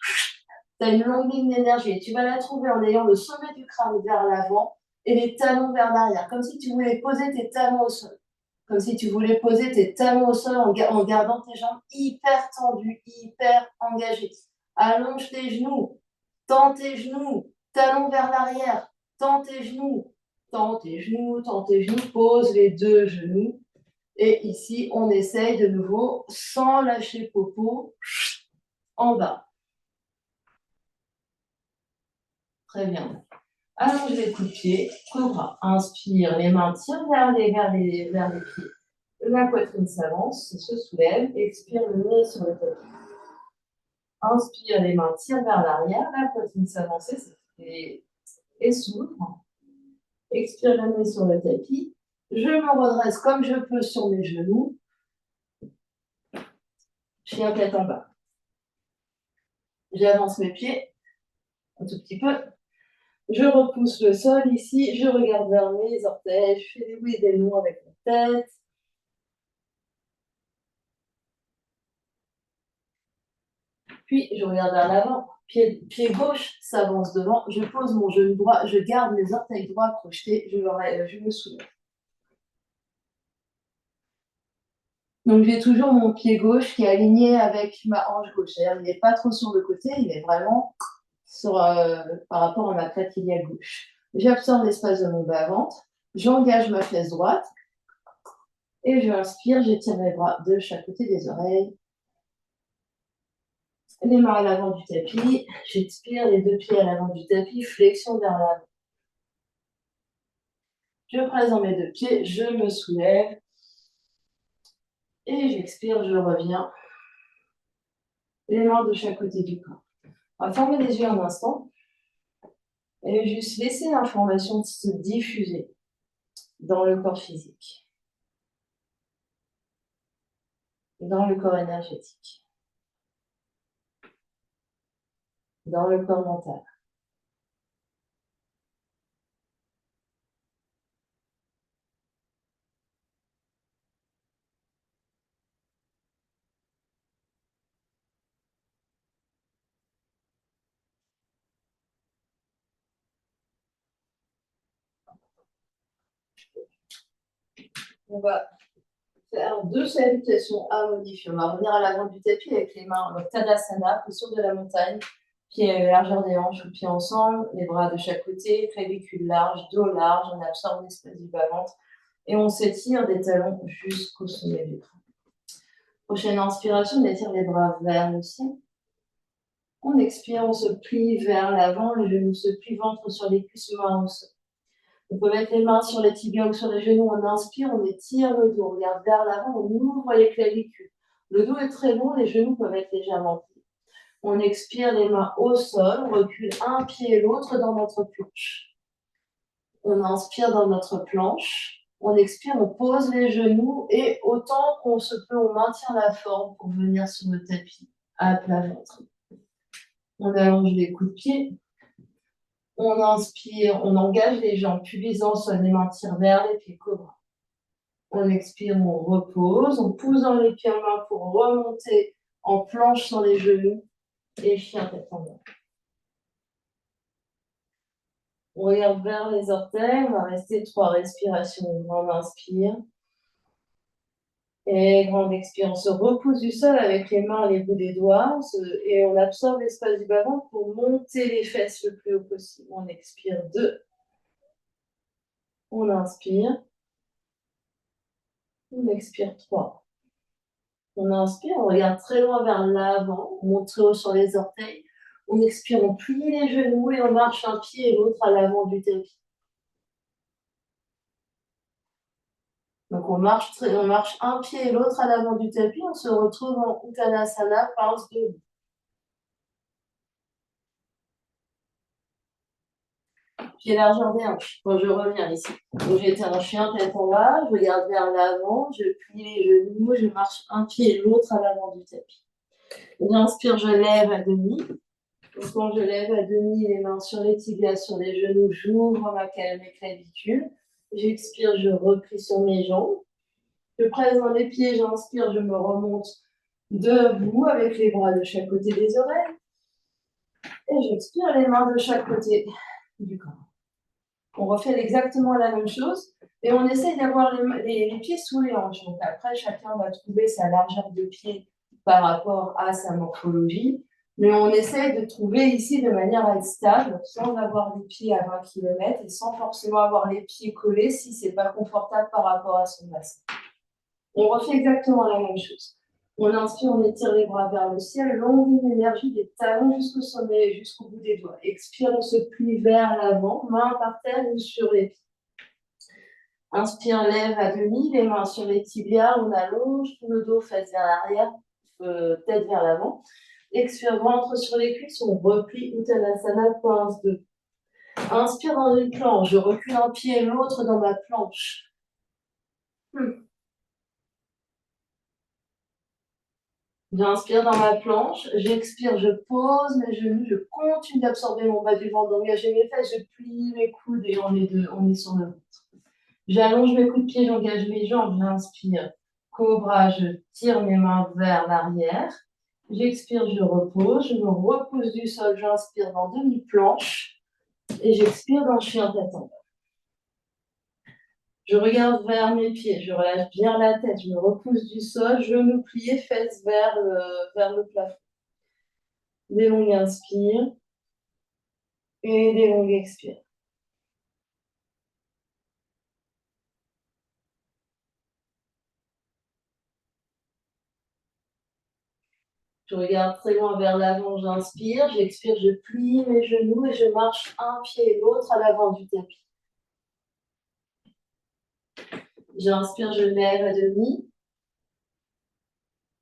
tu as une longue ligne d'énergie. Tu vas la trouver en ayant le sommet du crâne vers l'avant et les talons vers l'arrière, comme si tu voulais poser tes talons au sol. Comme si tu voulais poser tes talons au sol en gardant tes jambes hyper tendues, hyper engagées. Allonge tes genoux, tends tes genoux, talons vers l'arrière, tends tes genoux, tends tes genoux, tends tes genoux, pose les deux genoux. Et ici, on essaye de nouveau, sans lâcher popo, en bas. Très bien. Allonge les coups de pied, cobra. Inspire, les mains tirent vers les pieds. La poitrine s'avance, se soulève. Expire, le nez sur le tapis. Inspire, les mains tirent vers l'arrière. La poitrine s'avance et s'ouvre. Expire, le nez sur le tapis. Je me redresse comme je peux sur mes genoux. Chien tête en bas. J'avance mes pieds un tout petit peu. Je repousse le sol ici. Je regarde vers mes orteils. Je fais des oui et des non avec ma tête. Puis, je regarde vers l'avant. Pied gauche s'avance devant. Je pose mon genou droit. Je garde mes orteils droits crochetés. Je me soulève. Donc, j'ai toujours mon pied gauche qui est aligné avec ma hanche gauchère. Il n'est pas trop sur le côté. Il est vraiment par rapport à ma crête iliaque gauche. J'absorbe l'espace de mon bas-ventre. J'engage ma fesse droite. Et je inspire. J'étire mes bras de chaque côté des oreilles. Les mains à l'avant du tapis. J'expire, les deux pieds à l'avant du tapis. Flexion vers l'avant. Je presse dans mes deux pieds, je me soulève et j'expire, je reviens. Les mains de chaque côté du corps. On va fermer les yeux un instant et juste laisser l'information se diffuser dans le corps physique, dans le corps énergétique, dans le corps mental. On va faire 2 salutations harmonifiées. On va revenir à l'avant du tapis avec les mains en Tadasana, posture de la montagne, pieds à largeur des hanches ou pieds ensemble, les bras de chaque côté, clavicule large, dos large, on absorbe l'espace du bas-ventre et on s'étire des talons jusqu'au sommet du crâne. Prochaine inspiration, on étire les bras vers le ciel. On expire, on se plie vers l'avant, le genou se plie, ventre sur les cuisses, mains au sol. On peut mettre les mains sur les tibias ou sur les genoux. On inspire, on étire le dos, on regarde vers l'avant, on ouvre les clavicules. Le dos est très long, les genoux peuvent être légèrement pliés. On expire, les mains au sol, on recule un pied et l'autre dans notre planche. On inspire dans notre planche. On expire, on pose les genoux et autant qu'on se peut, on maintient la forme pour venir sur le tapis à plat ventre. On allonge les coups de pied. On inspire, on engage les jambes, puis les sol, les mains tirent vers les pieds, cobra. On expire, on repose, on pousse dans les pieds en main pour remonter en planche sur les genoux et chien tête en bas. On regarde vers les orteils, on va rester 3 respirations. Grande inspire. Et grande expire. On se repose du sol avec les mains, les bouts des doigts. Et on absorbe l'espace du bas-ventre pour monter les fesses le plus haut possible. On expire 2. On inspire. On expire 3. On inspire, on regarde très loin vers l'avant, on monte très haut sur les orteils. On expire, on plie les genoux et on marche un pied et l'autre à l'avant du tapis. Donc on marche un pied et l'autre à l'avant du tapis, on se retrouve en Uttanasana, pince debout. Pied largeur des hanches. Quand je reviens ici, donc j'étais en chien tête en bas, je regarde vers l'avant, je plie les genoux, je marche un pied et l'autre à l'avant du tapis. J'inspire, je lève à demi. Donc, quand je lève à demi les mains sur les tibias, sur les genoux, j'ouvre mes clavicules. J'expire, je replie sur mes jambes. Je presse dans les pieds, j'inspire, je me remonte debout avec les bras de chaque côté des oreilles. Et j'expire les mains de chaque côté du corps. On refait exactement la même chose et on essaye d'avoir les pieds sous les hanches. Donc après, chacun va trouver sa largeur de pied par rapport à sa morphologie. Mais on essaye de trouver ici de manière à être stable, sans avoir les pieds à 20 km et sans forcément avoir les pieds collés si ce n'est pas confortable par rapport à son bassin. On refait exactement la même chose. On inspire, on étire les bras vers le ciel, longue l'énergie des talons jusqu'au sommet, jusqu'au bout des doigts. Expire, on se plie vers l'avant, main par terre ou sur les pieds. Inspire, lève à demi, les mains sur les tibias, on allonge tout le dos, face vers l'arrière, tête vers l'avant. Expire, ventre sur les cuisses, on replie Uttanasana, pince 2. Inspire dans une planche, je recule un pied, l'autre dans ma planche. J'inspire dans ma planche, j'expire, je pose mes genoux, je continue d'absorber mon bas du ventre, d'engager mes fesses, je plie mes coudes et on est sur le ventre. J'allonge mes coups de pied, j'engage mes jambes, j'inspire, cobra, je tire mes mains vers l'arrière. J'expire, je repose, je me repose du sol, j'inspire dans demi-planche et j'expire dans chien tête. Je regarde vers mes pieds, je relâche bien la tête, je me repousse du sol, genoux pliés, fesses vers le plafond. Des longues inspires et des longues expires. Je regarde très loin vers l'avant, j'inspire, j'expire, je plie mes genoux et je marche un pied et l'autre à l'avant du tapis. J'inspire, je lève à demi.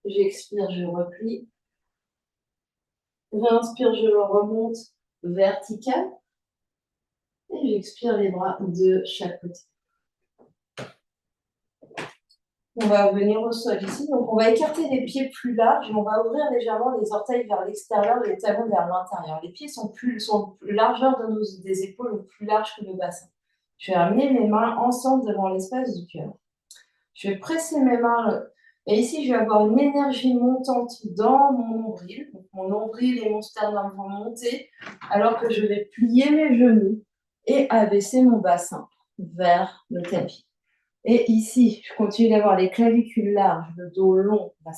J'expire, je replie. J'inspire, je remonte vertical. Et j'expire les bras de chaque côté. On va venir au sol ici. Donc, on va écarter les pieds plus larges et on va ouvrir légèrement les orteils vers l'extérieur et les talons vers l'intérieur. Les pieds sont largeur des épaules ou plus larges que le bassin. Je vais amener mes mains ensemble devant l'espace du cœur. Je vais presser mes mains et ici, je vais avoir une énergie montante dans mon nombril. Donc, mon nombril et mon sternum vont monter alors que je vais plier mes genoux et abaisser mon bassin vers le tapis. Et ici, je continue d'avoir les clavicules larges, le dos long, le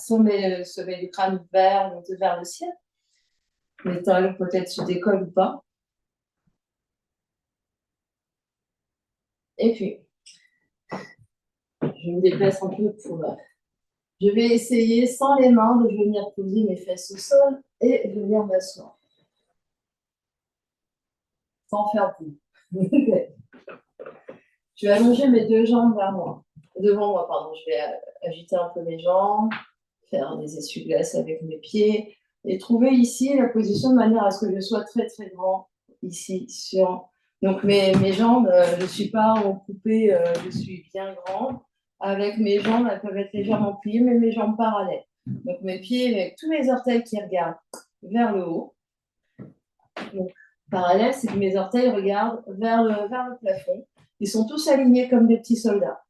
sommet du crâne vers le ciel. Les talons peut-être se décollent ou pas. Et puis, je me déplace un peu pour... Je vais essayer sans les mains de venir poser mes fesses au sol et venir m'asseoir. Sans faire plus. Je vais allonger mes deux jambes devant moi. Pardon. Je vais agiter un peu mes jambes, faire des essuie-glaces avec mes pieds et trouver ici la position de manière à ce que je sois très très grand ici sur. Donc mes jambes, je ne suis pas en coupé, je suis bien grande. Avec mes jambes, elles peuvent être légèrement pliées, mais mes jambes parallèles. Donc mes pieds avec tous mes orteils qui regardent vers le haut. Donc parallèle, c'est que mes orteils regardent vers le plafond. Ils sont tous alignés comme des petits soldats.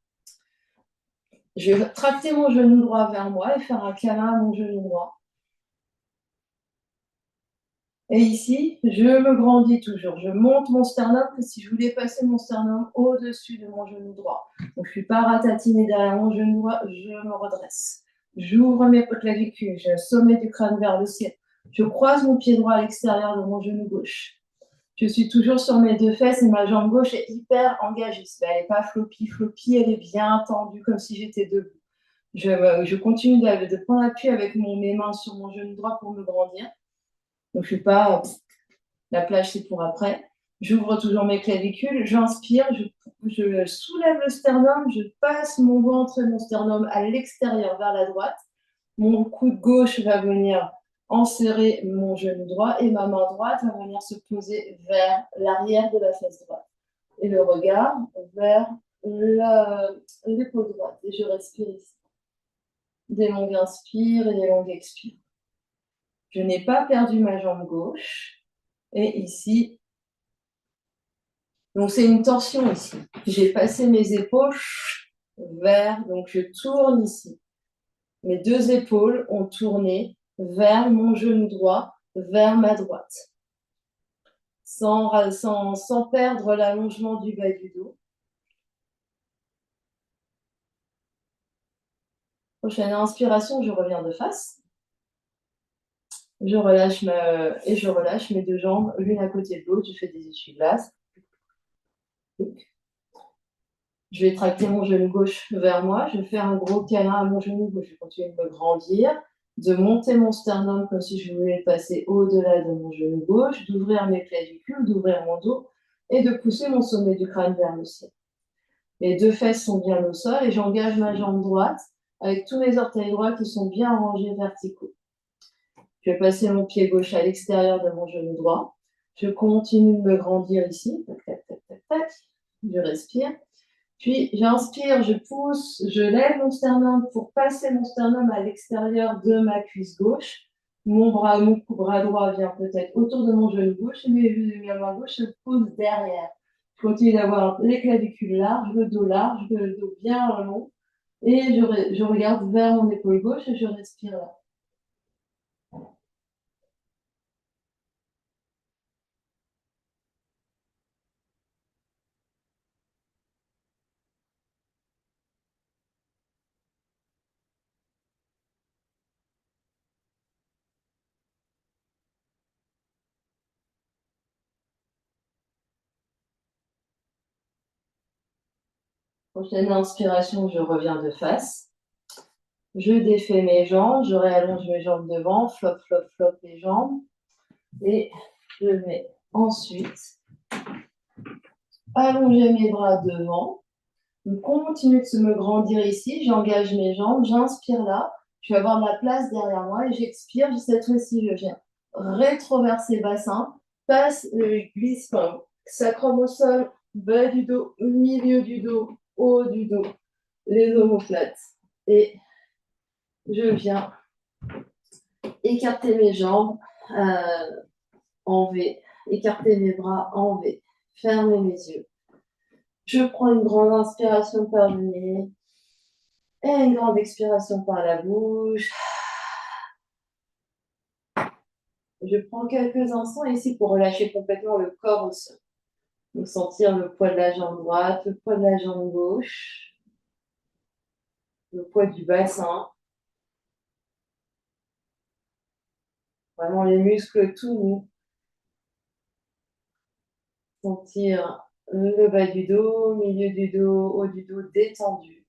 Je vais tracter mon genou droit vers moi et faire un câlin à mon genou droit. Et ici, je me grandis toujours. Je monte mon sternum comme si je voulais passer mon sternum au-dessus de mon genou droit. Donc, je ne suis pas ratatinée derrière mon genou droit, je me redresse. J'ouvre mes clavicules, j'ai le sommet du crâne vers le ciel. Je croise mon pied droit à l'extérieur de mon genou gauche. Je suis toujours sur mes deux fesses et ma jambe gauche est hyper engagée. Elle n'est pas floppy, elle est bien tendue comme si j'étais debout. Je continue de prendre appui avec mes mains sur mon genou droit pour me grandir. Donc, je ne suis pas... La plage, c'est pour après. J'ouvre toujours mes clavicules, j'inspire, je soulève le sternum, je passe mon ventre et mon sternum à l'extérieur vers la droite. Mon coude gauche va venir enserrer mon genou droit et ma main droite va venir se poser vers l'arrière de la fesse droite. Et le regard vers l'épaule droite. Et je respire ici. Des longues inspires et des longues expires. Je n'ai pas perdu ma jambe gauche. Et ici, Donc, c'est une torsion ici. J'ai passé mes épaules vers, donc je tourne ici. Mes deux épaules ont tourné vers mon genou droit, vers ma droite, sans perdre l'allongement du bas du dos. Prochaine inspiration, je reviens de face. Je relâche mes deux jambes l'une à côté de l'autre. Je fais des essuie-glaces. Je vais tracter mon genou gauche vers moi. Je fais un gros câlin à mon genou gauche. Je continue de me grandir, de monter mon sternum comme si je voulais passer au-delà de mon genou gauche, d'ouvrir mes clavicules, d'ouvrir mon dos et de pousser mon sommet du crâne vers le ciel. Les deux fesses sont bien au sol et j'engage ma jambe droite avec tous mes orteils droits qui sont bien rangés verticaux. Je vais passer mon pied gauche à l'extérieur de mon genou droit. Je continue de me grandir ici. Tac, tac, tac, tac, tac. Je respire. Puis j'inspire, je pousse, je lève mon sternum pour passer mon sternum à l'extérieur de ma cuisse gauche. Mon bras droit vient peut-être autour de mon genou gauche et ma main gauche se pose derrière. Je continue d'avoir les clavicules larges, le dos large, le dos bien long. Et je regarde vers mon épaule gauche et je respire là. Prochaine inspiration, je reviens de face. Je défais mes jambes, je réallonge mes jambes devant, flop, flop, flop les jambes. Et je vais ensuite allonger mes bras devant. Je continue de me grandir ici. J'engage mes jambes. J'inspire là. Je vais avoir de la place derrière moi. Et j'expire. Cette fois-ci, je viens rétroverser bassin. Passe, glisse, sacrum au sol, bas du dos, milieu du dos, haut du dos, les omoplates. Et je viens écarter mes jambes en V, écarter mes bras en V, fermer mes yeux. Je prends une grande inspiration par le nez et une grande expiration par la bouche. Je prends quelques instants ici pour relâcher complètement le corps au sol. Donc sentir le poids de la jambe droite, le poids de la jambe gauche, le poids du bassin. Vraiment les muscles tout nus. Sentir le bas du dos, milieu du dos, haut du dos détendu.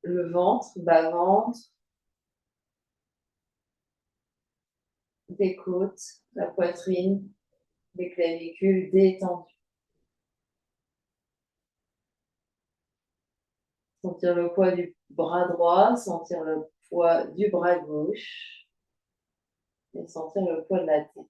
Le ventre, bas-ventre, des côtes, la poitrine, les clavicules détendues. Sentir le poids du bras droit, sentir le poids du bras gauche et sentir le poids de la tête.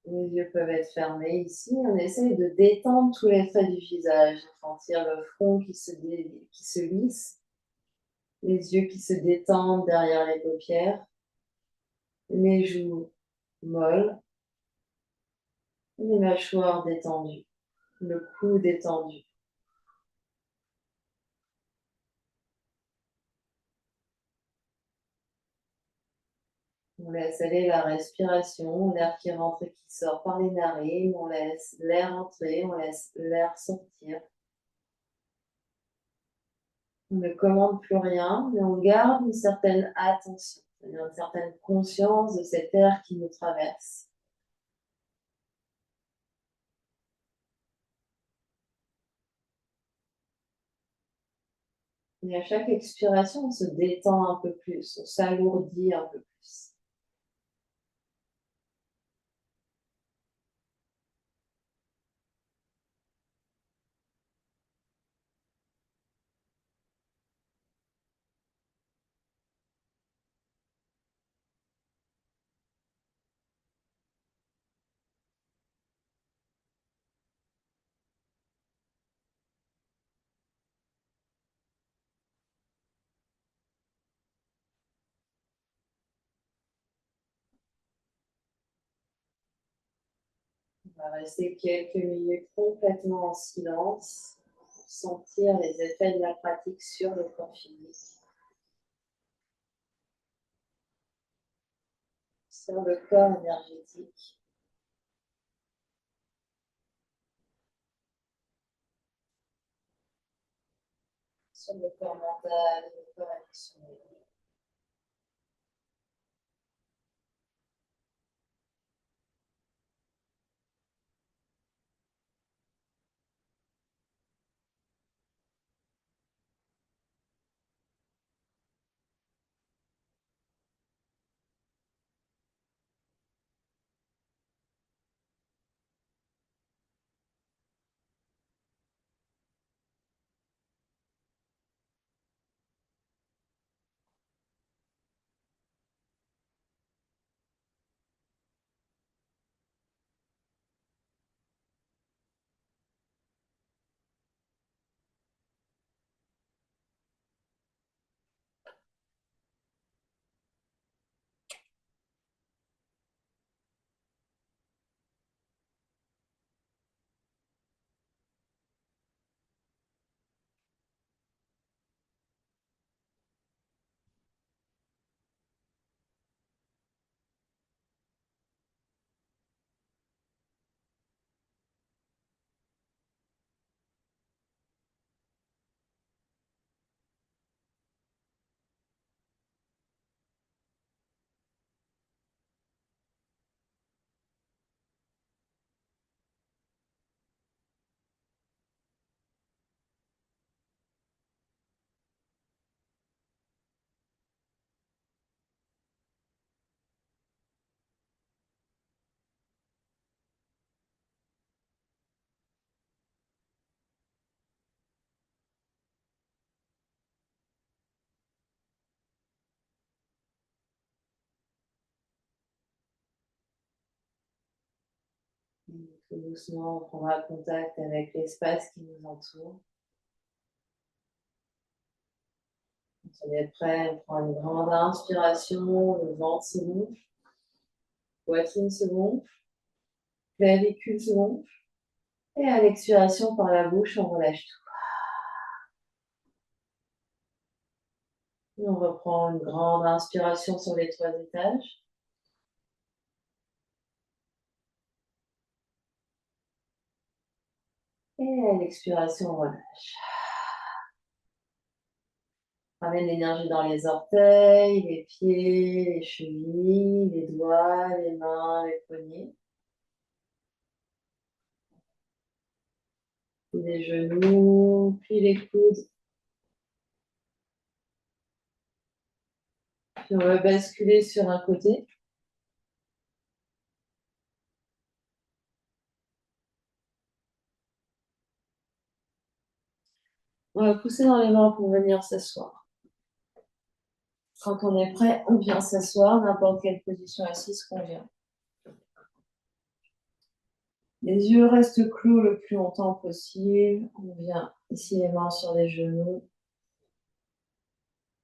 Les yeux peuvent être fermés. Ici, on essaye de détendre tous les traits du visage, sentir le front qui se lisse, les yeux qui se détendent derrière les paupières, les joues molles, les mâchoires détendues, le cou détendu. On laisse aller la respiration, l'air qui rentre et qui sort par les narines, on laisse l'air entrer, on laisse l'air sortir. On ne commande plus rien, mais on garde une certaine attention, une certaine conscience de cet air qui nous traverse. Et à chaque expiration, on se détend un peu plus, on s'alourdit un peu plus. On va rester quelques minutes complètement en silence pour sentir les effets de la pratique sur le corps physique, sur le corps énergétique, sur le corps mental, le corps émotionnel. Tout doucement, on prendra contact avec l'espace qui nous entoure. Quand on est prêt, on prend une grande inspiration, le ventre se gonfle, poitrine se gonfle, clavicule se gonfle. Et à l'expiration par la bouche, on relâche tout. Et on reprend une grande inspiration sur les 3 étages. Et à l'expiration, on relâche. Ramène l'énergie dans les orteils, les pieds, les chevilles, les doigts, les mains, les poignets. Puis les genoux, puis les coudes. Puis on va basculer sur un côté. On va pousser dans les mains pour venir s'asseoir. Quand on est prêt, on vient s'asseoir, n'importe quelle position assise convient. Les yeux restent clos le plus longtemps possible. On vient ici les mains sur les genoux.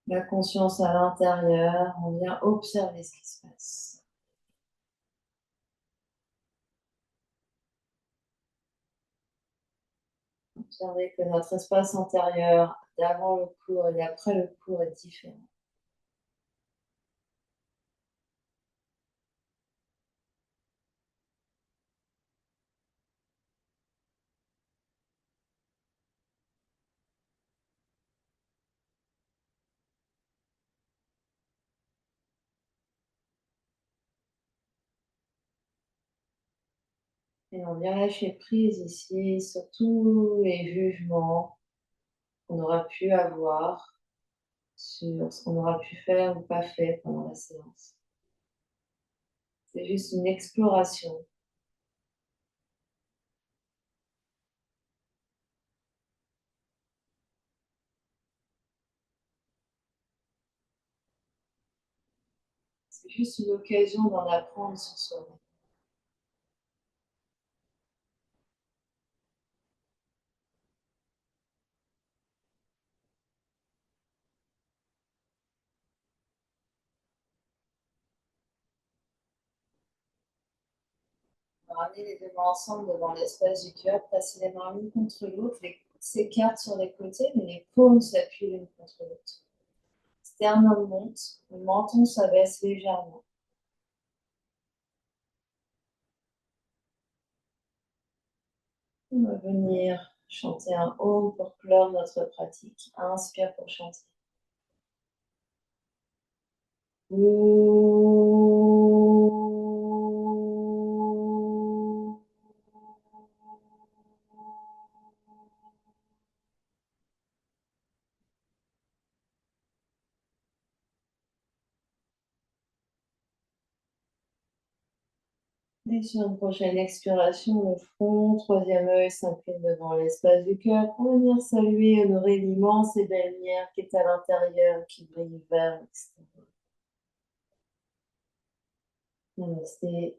La conscience à l'intérieur. On vient observer ce qui se passe. Observez que notre espace intérieur d'avant le cours et d'après le cours est différent. Et on vient lâcher prise ici sur tous les jugements qu'on aura pu avoir sur ce qu'on aura pu faire ou pas faire pendant la séance. C'est juste une exploration. C'est juste une occasion d'en apprendre sur soi-même. ramener les deux mains ensemble devant l'espace du cœur, placer les mains l'une contre l'autre, les coudes s'écartent sur les côtés, mais les paumes s'appuient l'une contre l'autre. Sternum monte, le menton s'abaisse légèrement. On va venir chanter un Om pour clore notre pratique. Inspire pour chanter. Et sur une prochaine expiration, le front, troisième œil s'incline devant l'espace du cœur pour venir saluer et honorer l'immense et belle lumière qui est à l'intérieur, qui brille vers l'extérieur. Namasté.